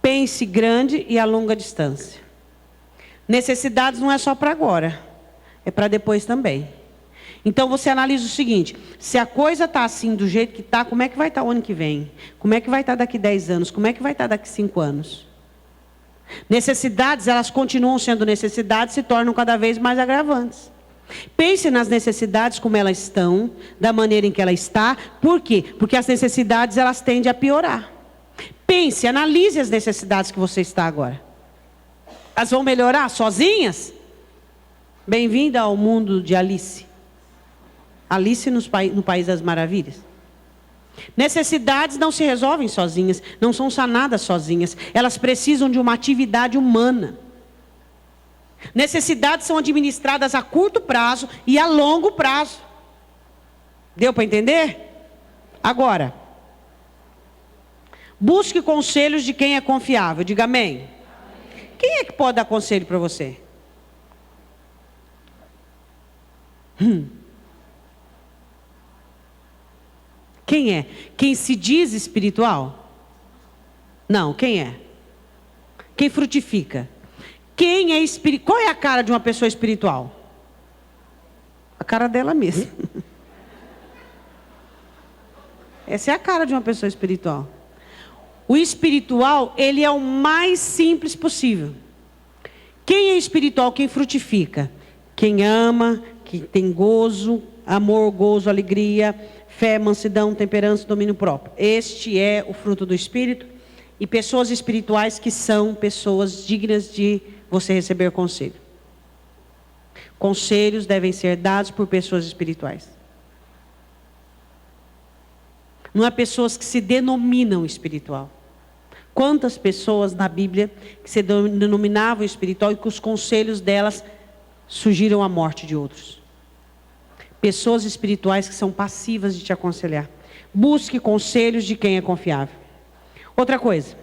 Pense grande e a longa distância. Necessidades não é só para agora, é para depois também. Então você analisa o seguinte: se a coisa está assim do jeito que está, como é que vai estar o ano que vem? Como é que vai estar daqui 10 anos? Como é que vai estar daqui 5 anos? Necessidades, elas continuam sendo necessidades, se tornam cada vez mais agravantes. Pense nas necessidades como elas estão, da maneira em que ela está. Por quê? Porque as necessidades, elas tendem a piorar. Pense, analise as necessidades que você está agora. Elas vão melhorar sozinhas? Bem-vinda ao mundo de Alice. Alice no País das Maravilhas. Necessidades não se resolvem sozinhas, não são sanadas sozinhas. Elas precisam de uma atividade humana. Necessidades são administradas a curto prazo e a longo prazo. Deu para entender? Agora, busque conselhos de quem é confiável. Diga amém. Quem é que pode dar conselho para você? Quem é? Quem se diz espiritual? Não, quem é? Quem frutifica? Quem é espiritual? Qual é a cara de uma pessoa espiritual? A cara dela mesma. Essa é a cara de uma pessoa espiritual. O espiritual, ele é o mais simples possível. Quem é espiritual? Quem frutifica? Quem ama, que tem gozo, amor, gozo, alegria, fé, mansidão, temperança, domínio próprio. Este é o fruto do Espírito. E pessoas espirituais que são pessoas dignas de você receber conselho. Conselhos devem ser dados por pessoas espirituais. Não há pessoas que se denominam espiritual. Quantas pessoas na Bíblia que se denominavam espiritual e que os conselhos delas surgiram a morte de outros. Pessoas espirituais que são passivas de te aconselhar. Busque conselhos de quem é confiável. Outra coisa.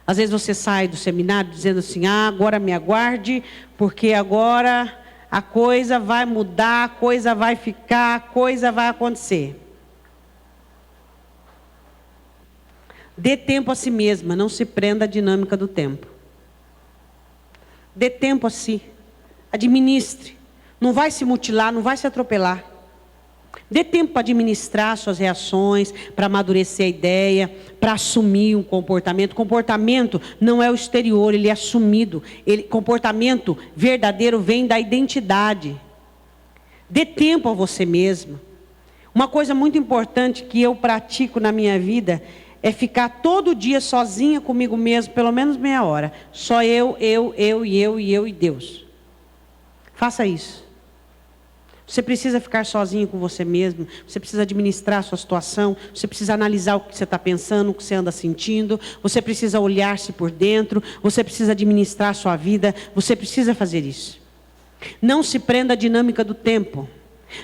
Às vezes você sai do seminário dizendo assim: agora me aguarde, porque agora a coisa vai mudar, a coisa vai ficar, a coisa vai acontecer. Dê tempo a si mesma, não se prenda à dinâmica do tempo. Dê tempo a si, administre. Não vai se mutilar, não vai se atropelar. Dê tempo para administrar suas reações, para amadurecer a ideia, para assumir um comportamento. Comportamento não é o exterior, ele é assumido. Comportamento verdadeiro vem da identidade. Dê tempo a você mesma. Uma coisa muito importante que eu pratico na minha vida é ficar todo dia sozinha comigo mesmo, pelo menos meia hora. Só eu e Deus. Faça isso. Você precisa ficar sozinho com você mesmo. Você precisa administrar a sua situação. Você precisa analisar o que você está pensando, o que você anda sentindo. Você precisa olhar-se por dentro. Você precisa administrar a sua vida. Você precisa fazer isso. Não se prenda à dinâmica do tempo.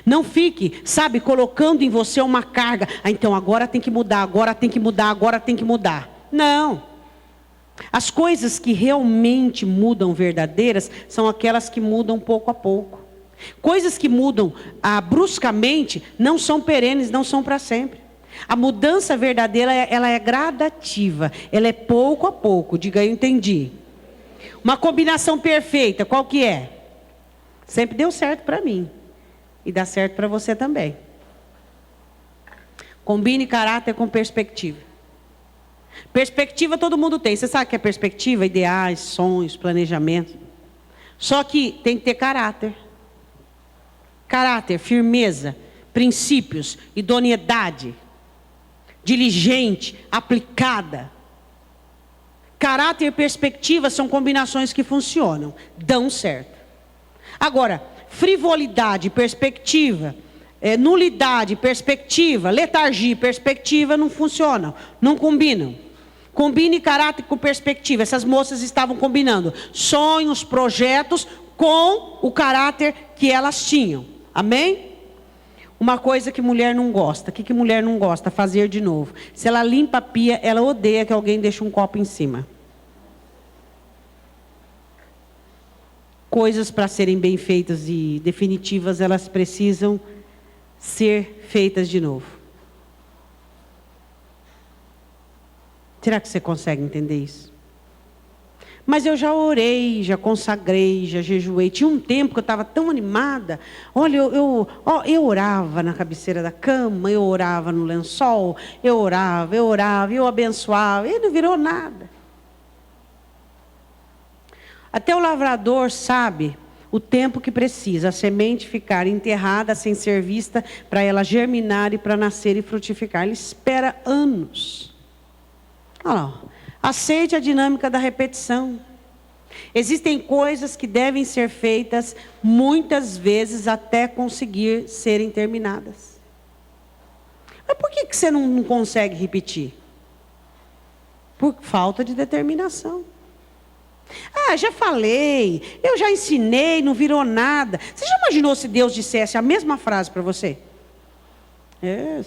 Não fique, colocando em você uma carga. Então agora tem que mudar, agora tem que mudar, agora tem que mudar. Não. As coisas que realmente mudam verdadeiras são aquelas que mudam pouco a pouco. Coisas que mudam bruscamente não são perenes, não são para sempre. A mudança verdadeira, ela é gradativa, ela é pouco a pouco. Diga, eu entendi. Uma combinação perfeita, qual que é? Sempre deu certo para mim. E dá certo para você também. Combine caráter com perspectiva. Perspectiva todo mundo tem. Você sabe o que é perspectiva? Ideais, sonhos, planejamento. Só que tem que ter caráter. Caráter, firmeza, princípios, idoneidade, diligente, aplicada. Caráter e perspectiva são combinações que funcionam, dão certo. Agora, frivolidade, perspectiva, nulidade, perspectiva, letargia, perspectiva não funcionam, não combinam. Combine caráter com perspectiva. Essas moças estavam combinando sonhos, projetos com o caráter que elas tinham. Amém? Uma coisa que mulher não gosta. O que mulher não gosta? Fazer de novo. Se ela limpa a pia, ela odeia que alguém deixe um copo em cima. Coisas para serem bem feitas e definitivas, elas precisam ser feitas de novo. Será que você consegue entender isso? Mas eu já orei, já consagrei, já jejuei. Tinha um tempo que eu estava tão animada. Olha, eu orava na cabeceira da cama, eu orava no lençol, eu orava, eu abençoava. E não virou nada. Até o lavrador sabe o tempo que precisa a semente ficar enterrada sem ser vista, para ela germinar e para nascer e frutificar. Ele espera anos. Olha lá, ó. Aceite a dinâmica da repetição. Existem coisas que devem ser feitas muitas vezes até conseguir serem terminadas. Mas por que você não consegue repetir? Por falta de determinação. Ah, já falei, eu já ensinei, não virou nada. Você já imaginou se Deus dissesse a mesma frase para você?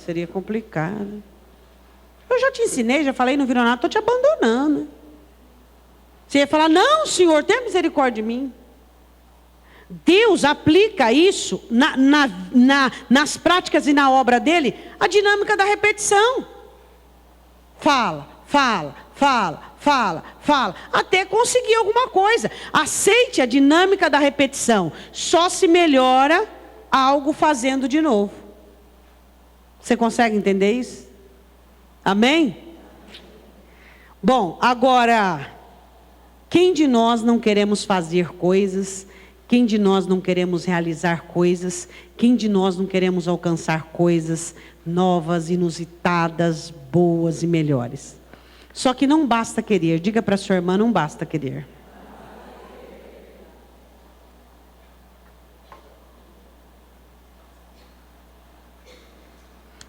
Seria complicado. Eu já te ensinei, já falei, não virou nada, estou te abandonando. Você ia falar, não, Senhor, tenha misericórdia de mim. Deus aplica isso nas práticas e na obra dele, a dinâmica da repetição. Fala, até conseguir alguma coisa. Aceite a dinâmica da repetição. Só se melhora algo fazendo de novo. Você consegue entender isso? Amém? Bom, agora, quem de nós não queremos fazer coisas? Quem de nós não queremos realizar coisas? Quem de nós não queremos alcançar coisas novas, inusitadas, boas e melhores? Só que não basta querer. Diga para sua irmã, não basta querer.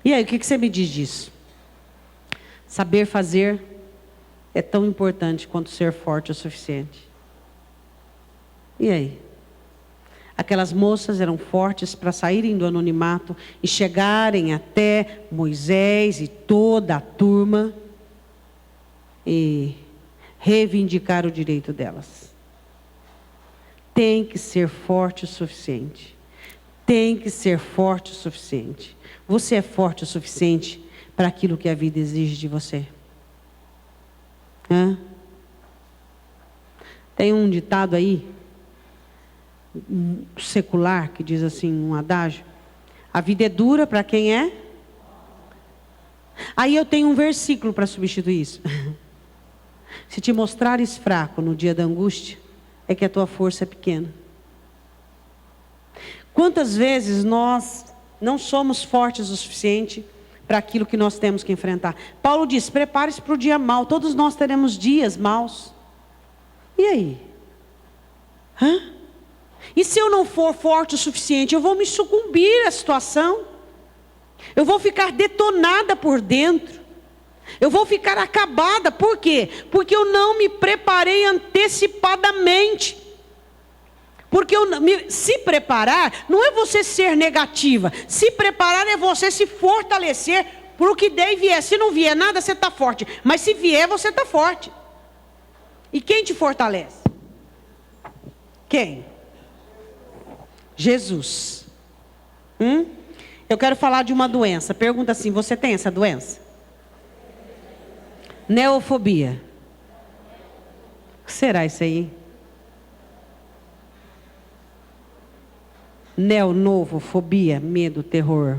E aí, o que você me diz disso? Saber fazer é tão importante quanto ser forte o suficiente. E aí? Aquelas moças eram fortes para saírem do anonimato e chegarem até Moisés e toda a turma e reivindicar o direito delas. Tem que ser forte o suficiente. Tem que ser forte o suficiente. Você é forte o suficiente para aquilo que a vida exige de você? Tem um ditado aí, secular, que diz assim, um adágio: a vida é dura para quem é. Aí eu tenho um versículo para substituir isso. Se te mostrares fraco no dia da angústia, é que a tua força é pequena. Quantas vezes nós não somos fortes o suficiente para aquilo que nós temos que enfrentar? Paulo diz, prepare-se para o dia mau. Todos nós teremos dias maus. E aí? E se eu não for forte o suficiente, eu vou me sucumbir à situação. Eu vou ficar detonada por dentro. Eu vou ficar acabada. Por quê? Porque eu não me preparei antecipadamente. Porque se preparar não é você ser negativa. Se preparar é você se fortalecer para o que der e vier. Se não vier nada, você está forte. Mas se vier, você está forte. E quem te fortalece? Quem? Jesus. Eu quero falar de uma doença. Pergunta assim, você tem essa doença? Neofobia. O que será isso aí? Novo, fobia, medo, terror.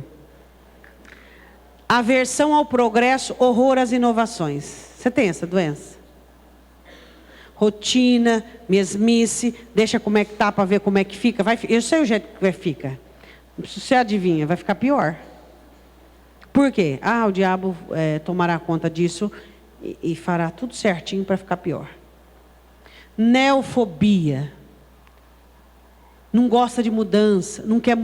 Aversão ao progresso, horror às inovações. Você tem essa doença? Rotina, mesmice, deixa como é que tá para ver como é que fica. Eu sei o jeito que vai ficar. Você adivinha, vai ficar pior. Por quê? O diabo tomará conta disso e fará tudo certinho para ficar pior. Neofobia. Não gosta de mudança, não quer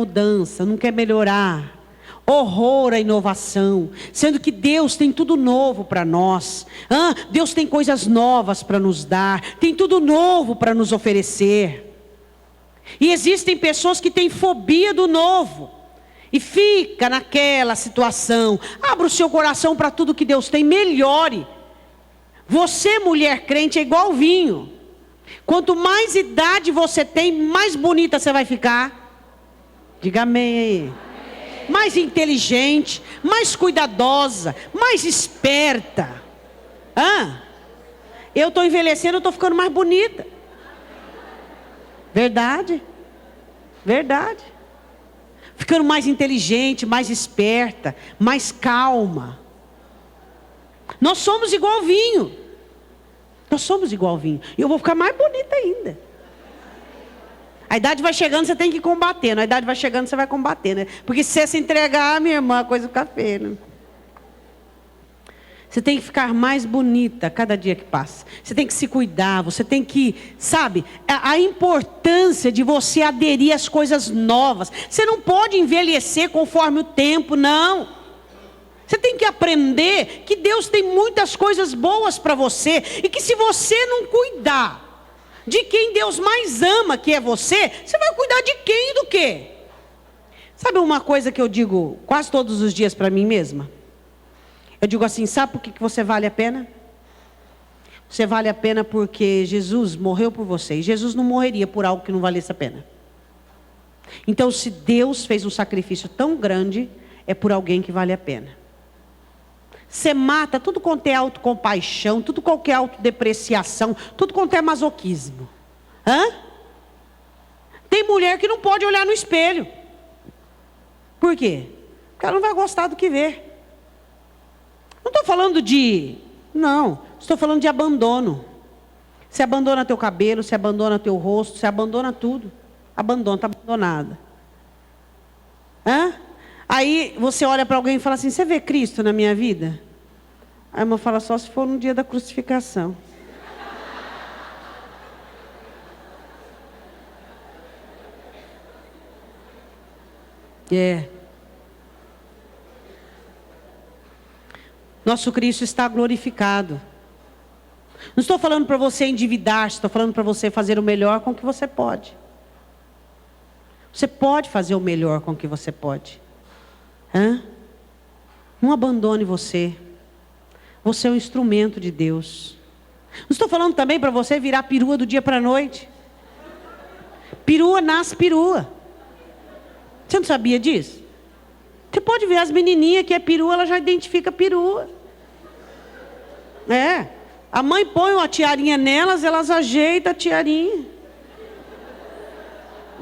melhorar. Horror à inovação, sendo que Deus tem tudo novo para nós. Deus tem coisas novas para nos dar, tem tudo novo para nos oferecer. E existem pessoas que têm fobia do novo e fica naquela situação. Abra o seu coração para tudo que Deus tem, melhore. Você, mulher crente, é igual vinho. Quanto mais idade você tem, mais bonita você vai ficar. Diga amém aí. Mais inteligente, mais cuidadosa, mais esperta. Eu estou envelhecendo, eu estou ficando mais bonita. Verdade. Verdade. Ficando mais inteligente, mais esperta, mais calma. Nós somos igual vinho. Nós somos igual vinho. E eu vou ficar mais bonita ainda. A idade vai chegando, você tem que ir combatendo. A idade vai chegando, você vai combater, né? Porque se você se entregar, minha irmã, a coisa fica feia, né? Você tem que ficar mais bonita cada dia que passa. Você tem que se cuidar, você tem que, sabe, a importância de você aderir às coisas novas. Você não pode envelhecer conforme o tempo, não. Você tem que aprender que Deus tem muitas coisas boas para você. E que se você não cuidar de quem Deus mais ama, que é você, você vai cuidar de quem e do quê? Sabe uma coisa que eu digo quase todos os dias para mim mesma? Eu digo assim, sabe por que você vale a pena? Você vale a pena porque Jesus morreu por você. E Jesus não morreria por algo que não valesse a pena. Então, se Deus fez um sacrifício tão grande, é por alguém que vale a pena. Você mata tudo quanto é autocompaixão, tudo quanto é autodepreciação, tudo quanto é masoquismo. Tem mulher que não pode olhar no espelho. Por quê? Porque ela não vai gostar do que vê. Não estou falando estou falando de abandono. Você abandona teu cabelo, você abandona teu rosto, você abandona tudo. Abandona, está abandonada. Aí você olha para alguém e fala assim, você vê Cristo na minha vida? A irmã fala, só se for no dia da crucificação. Nosso Cristo está glorificado. Não estou falando para você endividar-se, estou falando para você fazer o melhor com o que você pode. Você pode fazer o melhor com o que você pode. Não abandone você. Você é um instrumento de Deus. Não estou falando também para você virar perua do dia para a noite. Perua nasce perua. Você não sabia disso? Você pode ver as menininhas que é perua, ela já identifica perua. A mãe põe uma tiarinha nelas, elas ajeitam a tiarinha.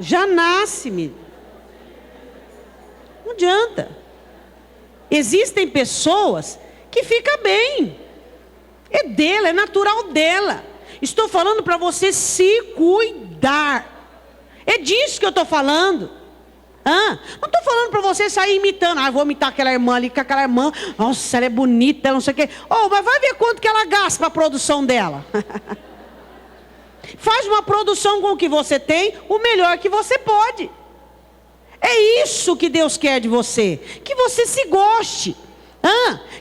Já nasce, menino. Não adianta. Existem pessoas que ficam bem. É dela, é natural dela. Estou falando para você se cuidar. É disso que eu estou falando. Não estou falando para você sair imitando. Vou imitar aquela irmã ali, que aquela irmã, nossa, ela é bonita, ela não sei o quê. Mas vai ver quanto que ela gasta para a produção dela. Faz uma produção com o que você tem, o melhor que você pode. É isso que Deus quer de você. Que você se goste.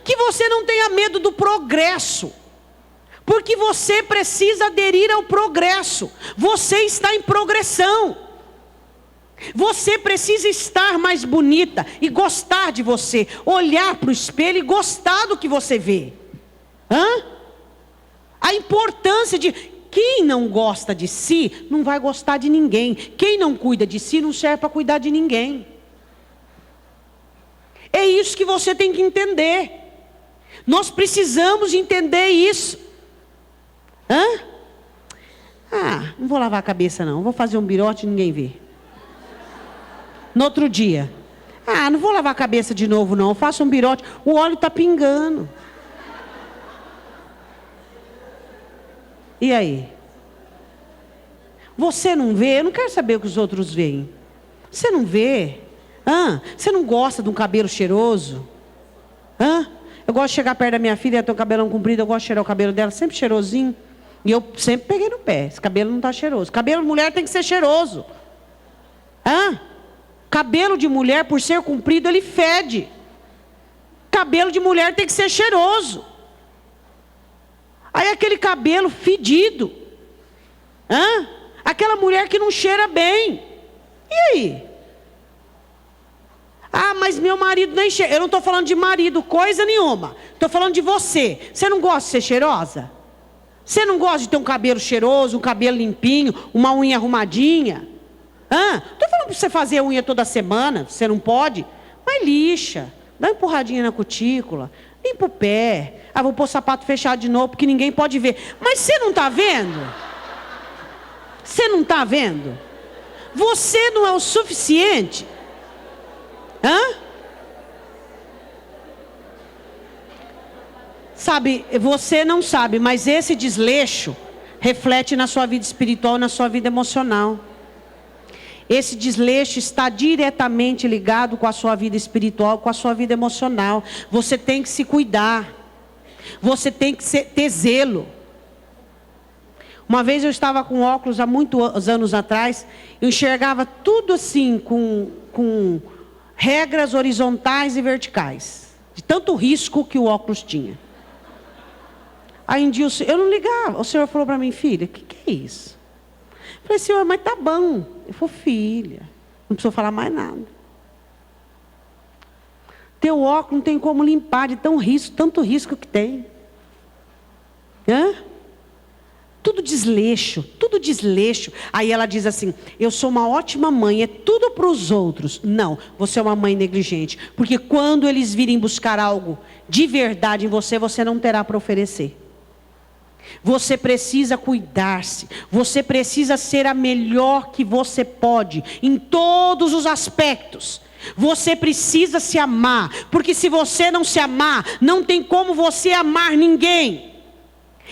Que você não tenha medo do progresso. Porque você precisa aderir ao progresso. Você está em progressão. Você precisa estar mais bonita e gostar de você. Olhar para o espelho e gostar do que você vê. A importância de... Quem não gosta de si, não vai gostar de ninguém. Quem não cuida de si, não serve para cuidar de ninguém. É isso que você tem que entender. Nós precisamos entender isso. Não vou lavar a cabeça não. Vou fazer um birote e ninguém vê. No outro dia. Não vou lavar a cabeça de novo não. Eu faço um birote. O óleo está pingando. E aí? Você não vê? Eu não quero saber o que os outros veem. Você não vê? Você não gosta de um cabelo cheiroso? Eu gosto de chegar perto da minha filha, ela tem um cabelão comprido, eu gosto de cheirar o cabelo dela, sempre cheirosinho. E eu sempre peguei no pé, esse cabelo não está cheiroso. Cabelo de mulher tem que ser cheiroso. Cabelo de mulher, por ser comprido, ele fede. Cabelo de mulher tem que ser cheiroso. Aí aquele cabelo fedido. Aquela mulher que não cheira bem. E aí? Mas meu marido nem cheira. Eu não estou falando de marido, coisa nenhuma. Estou falando de você. Você não gosta de ser cheirosa? Você não gosta de ter um cabelo cheiroso, um cabelo limpinho, uma unha arrumadinha? Estou falando para você fazer a unha toda semana. Você não pode? Mas lixa. Dá uma empurradinha na cutícula. Limpa o pé. Ah, vou pôr o sapato fechado de novo, porque ninguém pode ver. Mas você não está vendo? Você não está vendo? Você não é o suficiente? Hã? Sabe, você não sabe, mas esse desleixo reflete na sua vida espiritual, na sua vida emocional. Esse desleixo está diretamente ligado com a sua vida espiritual, com a sua vida emocional. Você tem que se cuidar. Você tem que ter zelo. Uma vez eu estava com óculos há muitos anos atrás, eu enxergava tudo assim, com regras horizontais e verticais. De tanto risco que o óculos tinha. Aí um dia eu não ligava. O senhor falou para mim, filha, o que é isso? Eu falei, senhor, mas tá bom. Eu falei, filha, não precisa falar mais nada. Teu óculos não tem como limpar de tanto risco que tem. Hã? Tudo desleixo, tudo desleixo. Aí ela diz assim, eu sou uma ótima mãe, é tudo para os outros. Não, você é uma mãe negligente. Porque quando eles virem buscar algo de verdade em você, você não terá para oferecer. Você precisa cuidar-se. Você precisa ser a melhor que você pode, em todos os aspectos. Você precisa se amar. Porque se você não se amar, não tem como você amar ninguém.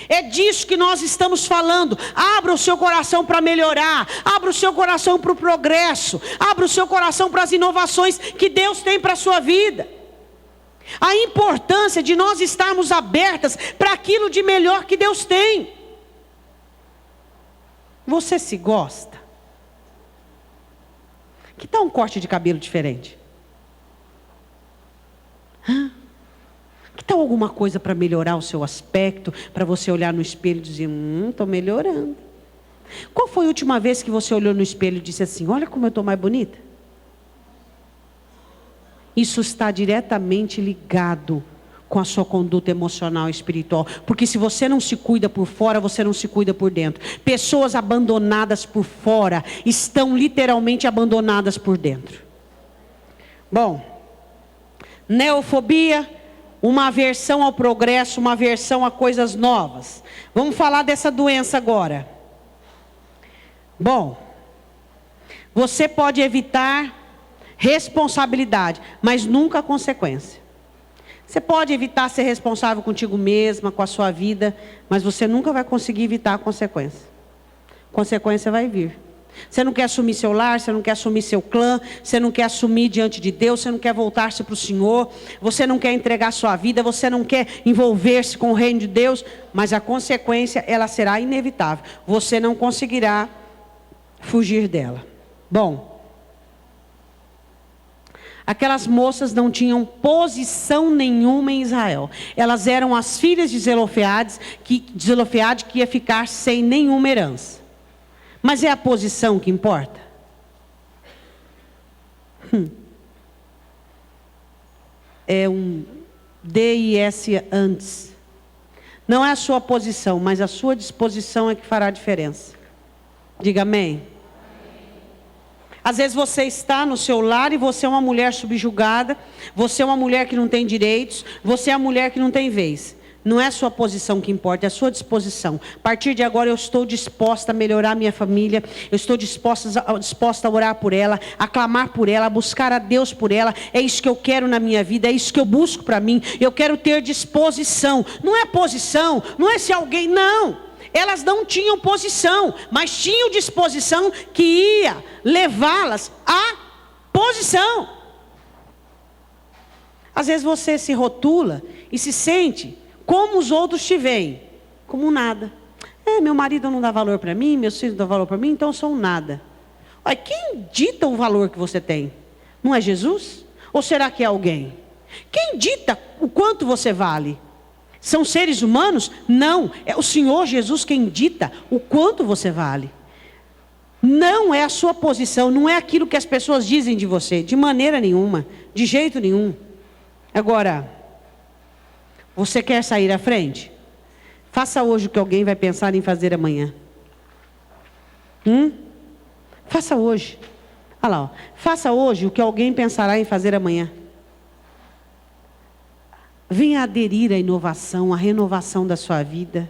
É disso que nós estamos falando. Abra o seu coração para melhorar. Abra o seu coração para o progresso. Abra o seu coração para as inovações que Deus tem para a sua vida. A importância de nós estarmos abertas para aquilo de melhor que Deus tem. Você se gosta? Que tal um corte de cabelo diferente? Que tal alguma coisa para melhorar o seu aspecto? Para você olhar no espelho e dizer, estou melhorando. Qual foi a última vez que você olhou no espelho e disse assim, olha como eu estou mais bonita? Isso está diretamente ligado com a sua conduta emocional e espiritual. Porque se você não se cuida por fora, você não se cuida por dentro. Pessoas abandonadas por fora estão literalmente abandonadas por dentro. Bom, neofobia, uma aversão ao progresso, uma aversão a coisas novas. Vamos falar dessa doença agora. Bom, você pode evitar responsabilidade, mas nunca a consequência. Você pode evitar ser responsável contigo mesma, com a sua vida, mas você nunca vai conseguir evitar a consequência. Consequência vai vir. Você não quer assumir seu lar, você não quer assumir seu clã, você não quer assumir diante de Deus, você não quer voltar-se para o Senhor, você não quer entregar sua vida, você não quer envolver-se com o reino de Deus, mas a consequência, ela será inevitável. Você não conseguirá fugir dela. Bom, aquelas moças não tinham posição nenhuma em Israel. Elas eram as filhas de Zelofeade que ia ficar sem nenhuma herança. Mas é a posição que importa? É um DIS antes. Não é a sua posição, mas a sua disposição é que fará a diferença. Diga amém. Às vezes você está no seu lar e você é uma mulher subjugada, você é uma mulher que não tem direitos, você é uma mulher que não tem vez. Não é a sua posição que importa, é a sua disposição. A partir de agora eu estou disposta a melhorar a minha família, eu estou disposta a orar por ela, a clamar por ela, a buscar a Deus por ela. É isso que eu quero na minha vida, é isso que eu busco para mim. Eu quero ter disposição. Não é posição, não é se alguém, não. Elas não tinham posição, mas tinham disposição que ia levá-las à posição. Às vezes você se rotula e se sente como os outros te veem, como um nada. Meu marido não dá valor para mim, meus filhos não dão valor para mim, então eu sou um nada. Olha, quem dita o valor que você tem? Não é Jesus? Ou será que é alguém? Quem dita o quanto você vale? São seres humanos? Não, é o Senhor Jesus quem dita o quanto você vale. Não é a sua posição, não é aquilo que as pessoas dizem de você, de maneira nenhuma, de jeito nenhum. Agora, você quer sair à frente? Faça hoje o que alguém vai pensar em fazer amanhã. Faça hoje. Olha lá, ó. Faça hoje o que alguém pensará em fazer amanhã. Venha aderir à inovação, à renovação da sua vida.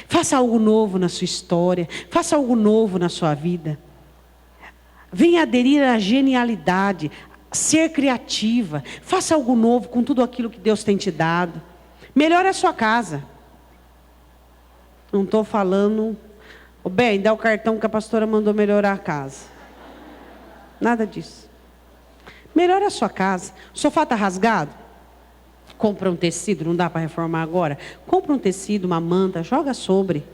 Faça algo novo na sua história. Faça algo novo na sua vida. Venha aderir à genialidade, ser criativa. Faça algo novo com tudo aquilo que Deus tem te dado. Melhore a sua casa. Não estou falando... Bem, dá o cartão que a pastora mandou melhorar a casa. Nada disso. Melhore a sua casa. O sofá está rasgado? Compra um tecido, não dá para reformar agora? Compra um tecido, uma manta, joga sobre.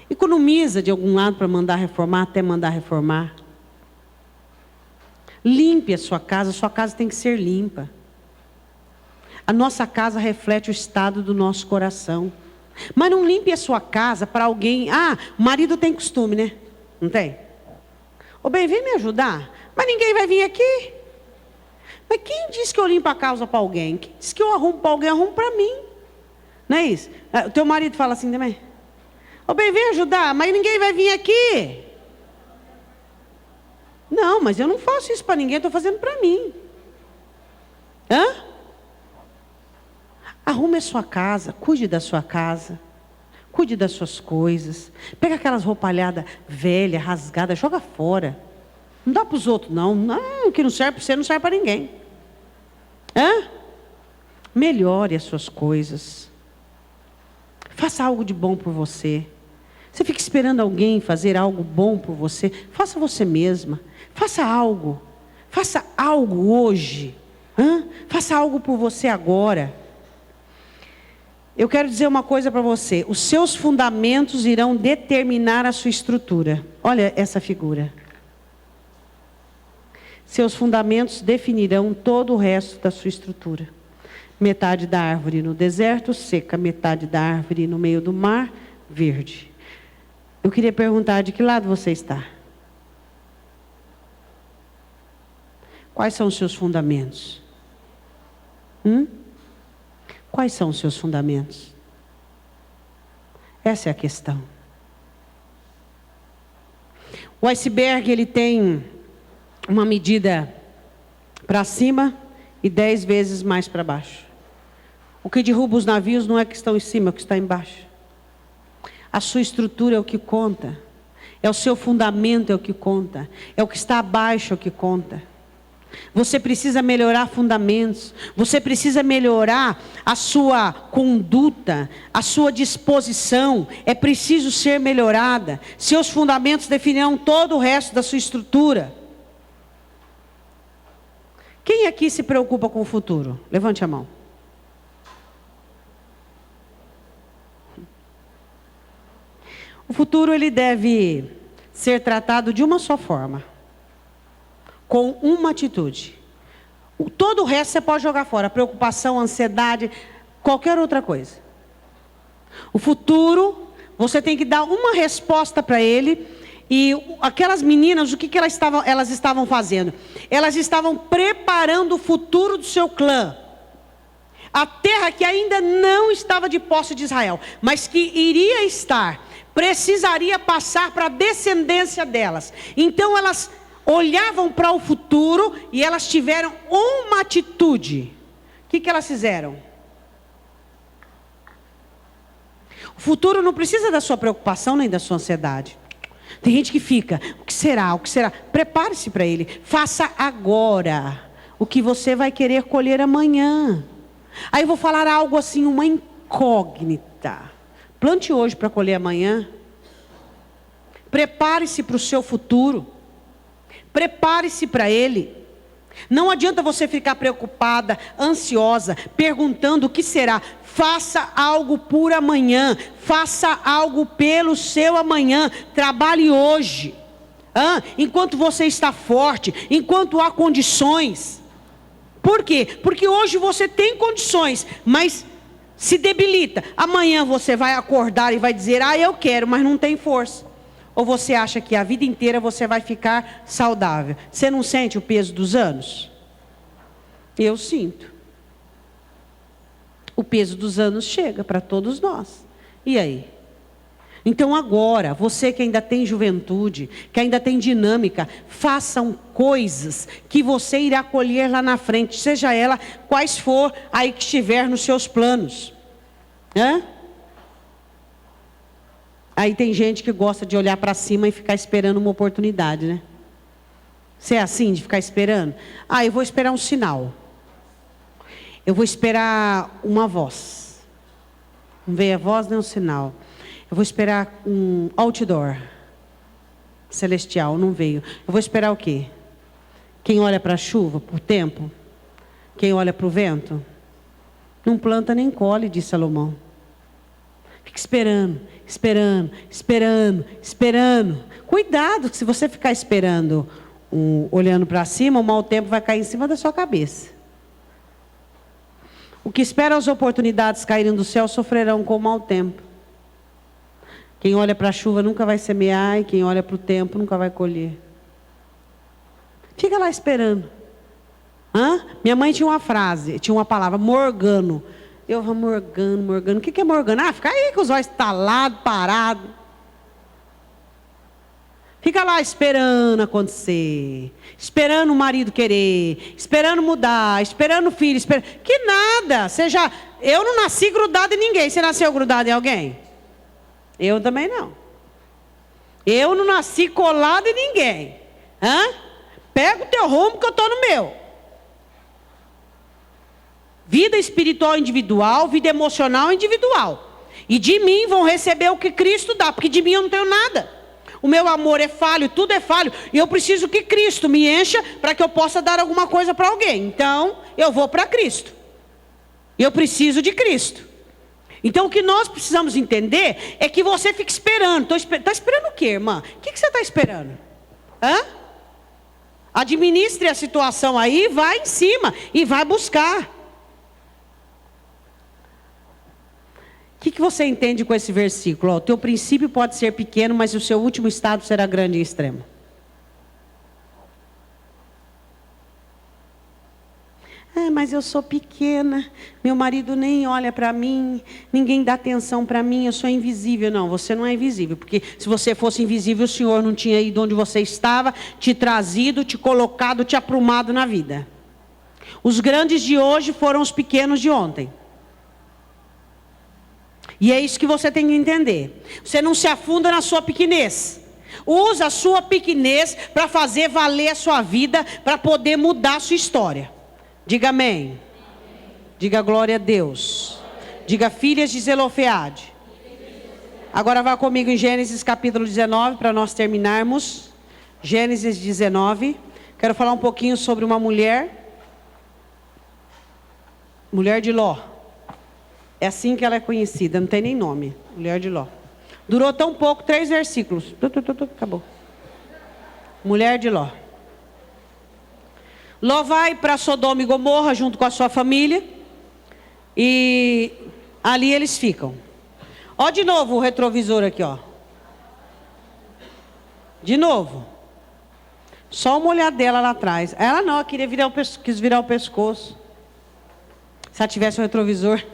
Economiza de algum lado para mandar reformar, até mandar reformar. Limpe a sua casa tem que ser limpa. A nossa casa reflete o estado do nosso coração. Mas não limpe a sua casa para alguém... o marido tem costume, né? Não tem? Bem, vem me ajudar. Mas ninguém vai vir aqui. Mas quem disse que eu limpo a casa para alguém? Quem disse que eu arrumo para alguém, arrumo para mim? Não é isso? O teu marido fala assim também? Bem, vem ajudar, mas ninguém vai vir aqui. Não, mas eu não faço isso para ninguém, eu estou fazendo para mim. Arrume a sua casa, cuide da sua casa. Cuide das suas coisas. Pega aquelas roupalhadas velhas, rasgadas, joga fora. Não dá para os outros, não. Não, que não serve para você, não serve para ninguém. Melhore as suas coisas. Faça algo de bom por você. Você fica esperando alguém fazer algo bom por você. Faça você mesma. Faça algo. Faça algo hoje. Faça algo por você agora. Eu quero dizer uma coisa para você. Os seus fundamentos irão determinar a sua estrutura. Olha essa figura. Seus fundamentos definirão todo o resto da sua estrutura. Metade da árvore no deserto, seca. Metade da árvore no meio do mar, verde. Eu queria perguntar, de que lado você está? Quais são os seus fundamentos? Quais são os seus fundamentos? Essa é a questão. O iceberg, ele tem uma medida para cima e 10 vezes mais para baixo. O que derruba os navios não é que estão em cima, é o que está embaixo. A sua estrutura é o que conta. É o seu fundamento é o que conta. É o que está abaixo é o que conta. Você precisa melhorar fundamentos. Você precisa melhorar a sua conduta, a sua disposição. É preciso ser melhorada. Seus fundamentos definirão todo o resto da sua estrutura. Quem aqui se preocupa com o futuro? Levante a mão. O futuro, ele deve ser tratado de uma só forma. Com uma atitude. Todo o resto você pode jogar fora. Preocupação, ansiedade, qualquer outra coisa. O futuro, você tem que dar uma resposta para ele. E aquelas meninas, o que elas estavam fazendo? Elas estavam preparando o futuro do seu clã. A terra que ainda não estava de posse de Israel, mas que iria estar, precisaria passar para a descendência delas. Então elas olhavam para o futuro e elas tiveram uma atitude. O que elas fizeram? O futuro não precisa da sua preocupação nem da sua ansiedade. Tem gente que fica, o que será, o que será? Prepare-se para ele, faça agora o que você vai querer colher amanhã. Aí eu vou falar algo assim, uma incógnita. Plante hoje para colher amanhã. Prepare-se para o seu futuro. Prepare-se para ele. Não adianta você ficar preocupada, ansiosa, perguntando o que será. Faça algo por amanhã. Faça algo pelo seu amanhã. Trabalhe hoje. Enquanto você está forte, enquanto há condições. Por quê? Porque hoje você tem condições, mas se debilita. Amanhã você vai acordar e vai dizer, eu quero, mas não tem força. Ou você acha que a vida inteira você vai ficar saudável? Você não sente o peso dos anos? Eu sinto. O peso dos anos chega para todos nós. E aí? Então agora, você que ainda tem juventude, que ainda tem dinâmica, façam coisas que você irá colher lá na frente, seja ela quais for aí que estiver nos seus planos. Aí tem gente que gosta de olhar para cima e ficar esperando uma oportunidade, né? Você é assim, de ficar esperando? Eu vou esperar um sinal. Eu vou esperar uma voz. Não veio a voz nem um sinal. Eu vou esperar um outdoor celestial, não veio. Eu vou esperar o quê? Quem olha para a chuva, para o tempo? Quem olha para o vento? Não planta nem colhe, disse Salomão. Fica esperando, esperando, esperando, esperando. Cuidado, que se você ficar esperando, olhando para cima, o mau tempo vai cair em cima da sua cabeça. O que espera as oportunidades caírem do céu sofrerão com o mau tempo. Quem olha para a chuva nunca vai semear, e quem olha para o tempo nunca vai colher. Fica lá esperando. Minha mãe tinha uma frase, tinha uma palavra, morgano. Eu vou morgano, morgano. O que é morgano? Fica aí com os olhos estalados, parados. Fica lá esperando acontecer. Esperando o marido querer. Esperando mudar. Esperando o filho. Que nada. Eu não nasci grudado em ninguém. Você nasceu grudado em alguém? Eu também não. Eu não nasci colado em ninguém. Pega o teu rumo que eu estou no meu. Vida espiritual individual, vida emocional individual. E de mim vão receber o que Cristo dá, porque de mim eu não tenho nada. O meu amor é falho, tudo é falho. E eu preciso que Cristo me encha para que eu possa dar alguma coisa para alguém. Então, eu vou para Cristo. Eu preciso de Cristo. Então, o que nós precisamos entender é que você fica esperando. Está esperando o quê, irmã? O que você está esperando? Administre a situação aí, vai em cima e vai buscar. O que você entende com esse versículo? O teu princípio pode ser pequeno, mas o seu último estado será grande e extremo. Mas eu sou pequena, meu marido nem olha para mim, ninguém dá atenção para mim, eu sou invisível. Não, você não é invisível, porque se você fosse invisível, o Senhor não tinha ido onde você estava, te trazido, te colocado, te aprumado na vida. Os grandes de hoje foram os pequenos de ontem. E é isso que você tem que entender. Você não se afunda na sua pequenez. Usa a sua pequenez para fazer valer a sua vida, para poder mudar a sua história. Diga amém. Diga glória a Deus. Diga filhas de Zelofeade. Agora vá comigo em Gênesis capítulo 19, para nós terminarmos. Gênesis 19. Quero falar um pouquinho sobre uma mulher. Mulher de Ló. É assim que ela é conhecida, não tem nem nome. Mulher de Ló. Durou tão pouco, 3 versículos. Acabou. Mulher de Ló. Ló vai para Sodoma e Gomorra junto com a sua família. E ali eles ficam. Ó de novo o retrovisor aqui, ó. De novo. Só uma olhadela lá atrás. Ela não, ela queria quis virar o pescoço. Se ela tivesse um retrovisor...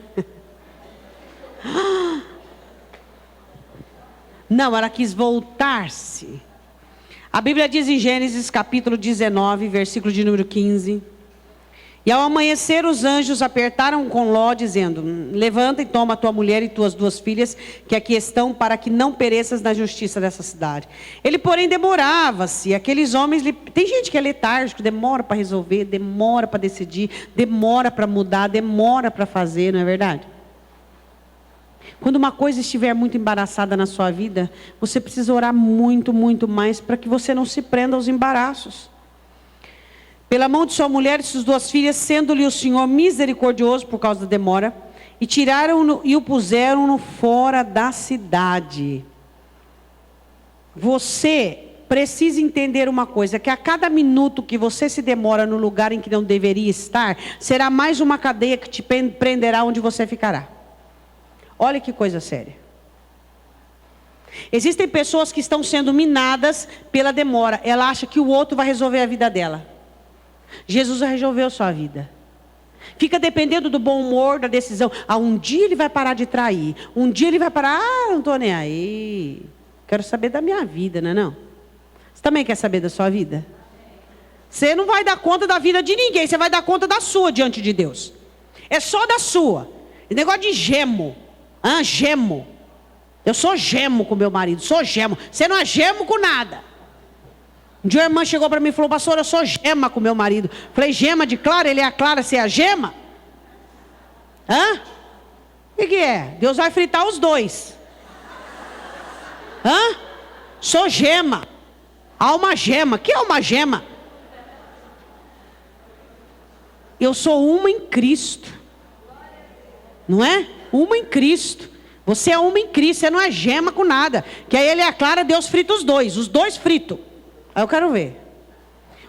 Não, ela quis voltar-se. A Bíblia diz em Gênesis capítulo 19, versículo de número 15. E ao amanhecer os anjos apertaram com Ló, dizendo: levanta e toma tua mulher e tuas 2 filhas, que aqui estão, para que não pereças na justiça dessa cidade. Ele, porém, demorava-se. Aqueles homens... Tem gente que é letárgico, demora para resolver, demora para decidir, demora para mudar, demora para fazer, não é verdade? Quando uma coisa estiver muito embaraçada na sua vida, você precisa orar muito, muito mais para que você não se prenda aos embaraços. Pela mão de sua mulher e suas 2 filhas, sendo-lhe o Senhor misericordioso por causa da demora, e tiraram-no e o puseram-no fora da cidade. Você precisa entender uma coisa, que a cada minuto que você se demora no lugar em que não deveria estar, será mais uma cadeia que te prenderá onde você ficará. Olha que coisa séria. Existem pessoas que estão sendo minadas pela demora. Ela acha que o outro vai resolver a vida dela. Jesus resolveu sua vida. Fica dependendo do bom humor, da decisão. Um dia ele vai parar de trair. Um dia ele vai parar, não estou nem aí. Quero saber da minha vida, não é não? Você também quer saber da sua vida? Você não vai dar conta da vida de ninguém. Você vai dar conta da sua diante de Deus. É só da sua. Esse negócio de gemo. Gemo. Eu sou gemo com meu marido. Sou gemo. Você não é gemo com nada. Um dia a irmã chegou para mim e falou: pastor, eu sou gema com meu marido. Falei: gema de Clara? Ele é a Clara, você é a gema? O que é? Deus vai fritar os dois. Sou gema. Alma gema. O que é uma gema? Eu sou uma em Cristo. Não é? Uma em Cristo. Você é uma em Cristo. Você não é gema com nada. Que aí ele é a Clara, Deus frita os dois. Os dois fritam. Aí eu quero ver.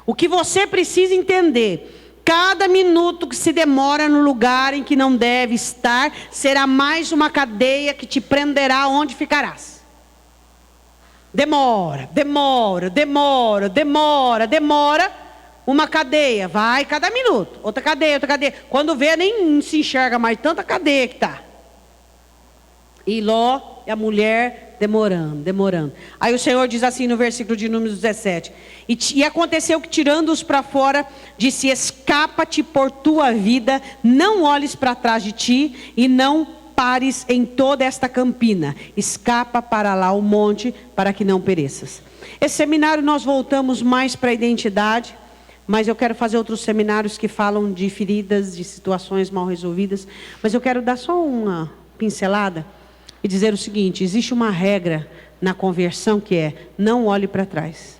O que você precisa entender: cada minuto que se demora no lugar em que não deve estar, será mais uma cadeia que te prenderá onde ficarás. Demora. Uma cadeia, vai cada minuto. Outra cadeia. Quando vê, nem se enxerga mais tanta cadeia que está. E Ló e a mulher demorando. Aí o Senhor diz assim no versículo de número 17: E aconteceu que, tirando-os para fora, disse: escapa-te por tua vida, não olhes para trás de ti, e não pares em toda esta campina. Escapa para lá o monte, para que não pereças. Esse seminário nós voltamos mais para a identidade, mas eu quero fazer outros seminários que falam de feridas, de situações mal resolvidas. Mas eu quero dar só uma pincelada e dizer o seguinte: existe uma regra na conversão que é: não olhe para trás.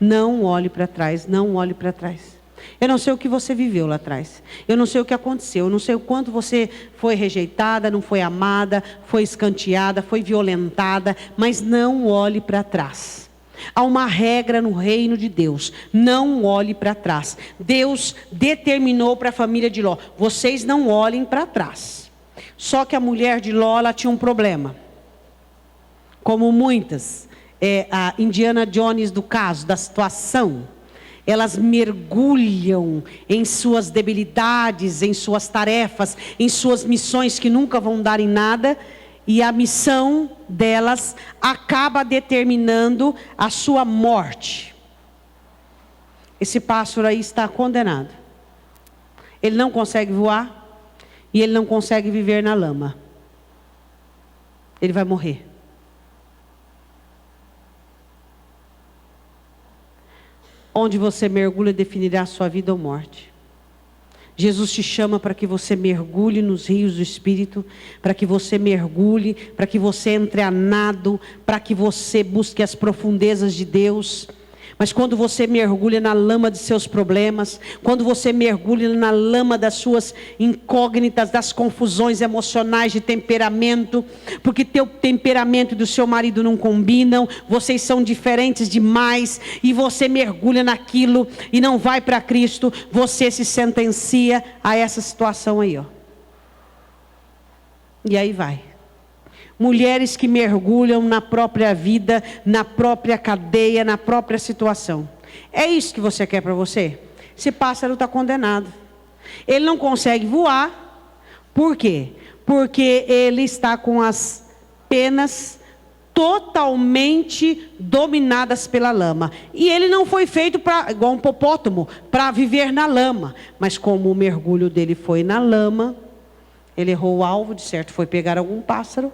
Não olhe para trás, não olhe para trás. Eu não sei o que você viveu lá atrás. Eu não sei o que aconteceu. Eu não sei o quanto você foi rejeitada, não foi amada, foi escanteada, foi violentada. Mas não olhe para trás. Há uma regra no reino de Deus: não olhe para trás. Deus determinou para a família de Ló: vocês não olhem para trás. Só que a mulher de Ló, ela tinha um problema. Como muitas, a Indiana Jones do caso, da situação. Elas mergulham em suas debilidades, em suas tarefas, em suas missões que nunca vão dar em nada. E a missão delas acaba determinando a sua morte. Esse pássaro aí está condenado. Ele não consegue voar. E ele não consegue viver na lama. Ele vai morrer. Onde você mergulha definirá a sua vida ou morte. Jesus te chama para que você mergulhe nos rios do Espírito, para que você mergulhe, para que você entre a nado, para que você busque as profundezas de Deus. Mas quando você mergulha na lama de seus problemas, quando você mergulha na lama das suas incógnitas, das confusões emocionais de temperamento, porque teu temperamento e do seu marido não combinam, vocês são diferentes demais, e você mergulha naquilo e não vai para Cristo, você se sentencia a essa situação aí, ó. E aí vai. Mulheres que mergulham na própria vida, na própria cadeia, na própria situação. É isso que você quer para você? Esse pássaro está condenado. Ele não consegue voar. Por quê? Porque ele está com as penas totalmente dominadas pela lama. E ele não foi feito igual um hipopótamo, para viver na lama. Mas como o mergulho dele foi na lama, ele errou o alvo, de certo foi pegar algum pássaro,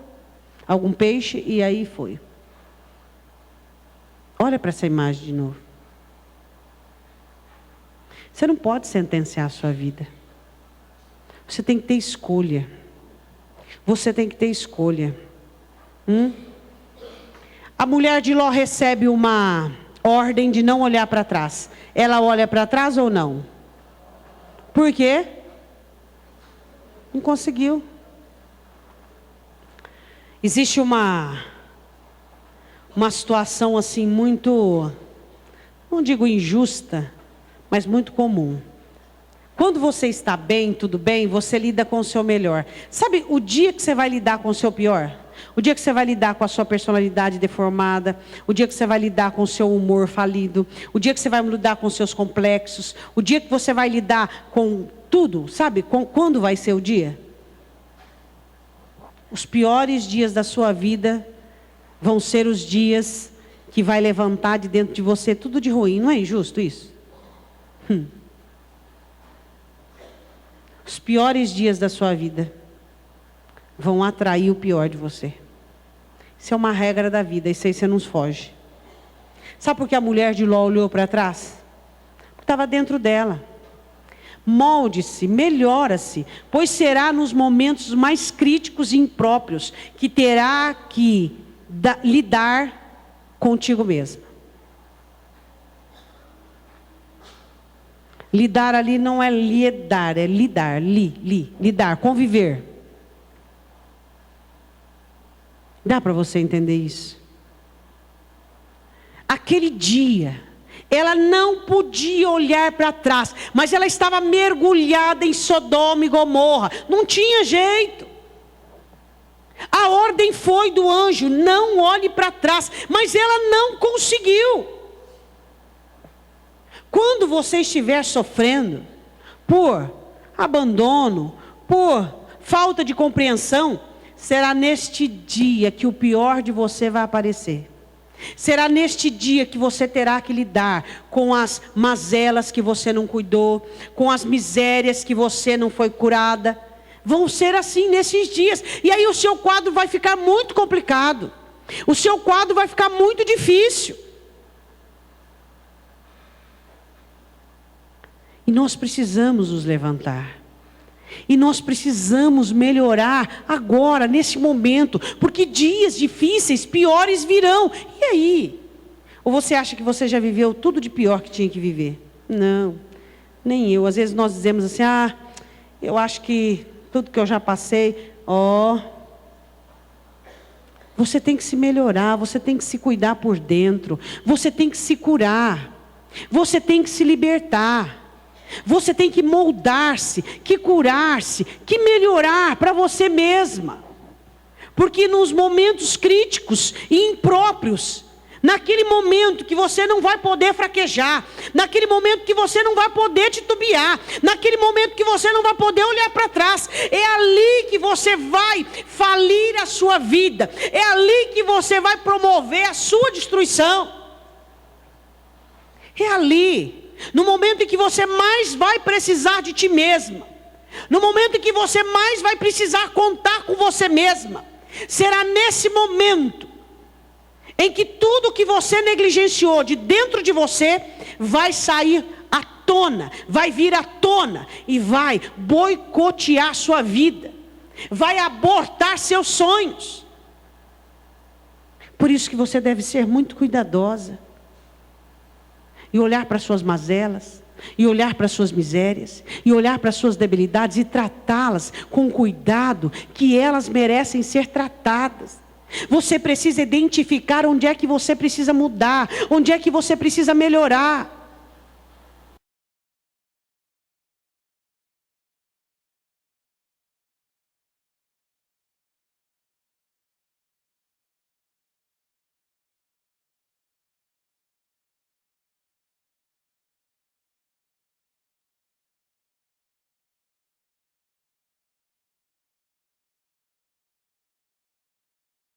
algum peixe, e aí foi. Olha para essa imagem de novo. Você não pode sentenciar a sua vida. Você tem que ter escolha. Você tem que ter escolha. A mulher de Ló recebe uma ordem de não olhar para trás. Ela olha para trás ou não? Por quê? Não conseguiu. Existe uma situação assim muito, não digo injusta, mas muito comum. Quando você está bem, tudo bem, você lida com o seu melhor. Sabe o dia que você vai lidar com o seu pior? O dia que você vai lidar com a sua personalidade deformada, o dia que você vai lidar com o seu humor falido, o dia que você vai lidar com os seus complexos, o dia que você vai lidar com tudo. Sabe quando vai ser o dia? Os piores dias da sua vida vão ser os dias que vai levantar de dentro de você tudo de ruim. Não é injusto isso? Os piores dias da sua vida vão atrair o pior de você. Isso é uma regra da vida, isso aí você não foge. Sabe por que a mulher de Ló olhou para trás? Porque estava dentro dela. Molde-se, melhora-se, pois será nos momentos mais críticos e impróprios que terá que lidar contigo mesma. Lidar ali não é lidar, é lidar, conviver. Dá para você entender isso? Aquele dia, ela não podia olhar para trás, mas ela estava mergulhada em Sodoma e Gomorra, não tinha jeito. A ordem foi do anjo, não olhe para trás, mas ela não conseguiu. Quando você estiver sofrendo por abandono, por falta de compreensão, será neste dia que o pior de você vai aparecer. Será neste dia que você terá que lidar com as mazelas que você não cuidou, com as misérias que você não foi curada. Vão ser assim nesses dias. E aí o seu quadro vai ficar muito complicado. O seu quadro vai ficar muito difícil. E nós precisamos nos levantar. E nós precisamos melhorar agora, nesse momento. Porque dias difíceis, piores virão. E aí? Ou você acha que você já viveu tudo de pior que tinha que viver? Não, nem eu. Às vezes nós dizemos assim, eu acho que tudo que eu já passei, você tem que se melhorar, você tem que se cuidar por dentro. Você tem que se curar. Você tem que se libertar. Você tem que moldar-se, que curar-se, que melhorar para você mesma. Porque nos momentos críticos e impróprios, naquele momento que você não vai poder fraquejar, naquele momento que você não vai poder titubear, naquele momento que você não vai poder olhar para trás, é ali que você vai falir a sua vida, é ali que você vai promover a sua destruição. É ali. No momento em que você mais vai precisar de ti mesma, no momento em que você mais vai precisar contar com você mesma, será nesse momento em que tudo que você negligenciou de dentro de você vai sair à tona, vai vir à tona e vai boicotear sua vida, vai abortar seus sonhos. Por isso que você deve ser muito cuidadosa. E olhar para suas mazelas, e olhar para suas misérias, e olhar para suas debilidades e tratá-las com cuidado, que elas merecem ser tratadas. Você precisa identificar onde é que você precisa mudar, onde é que você precisa melhorar.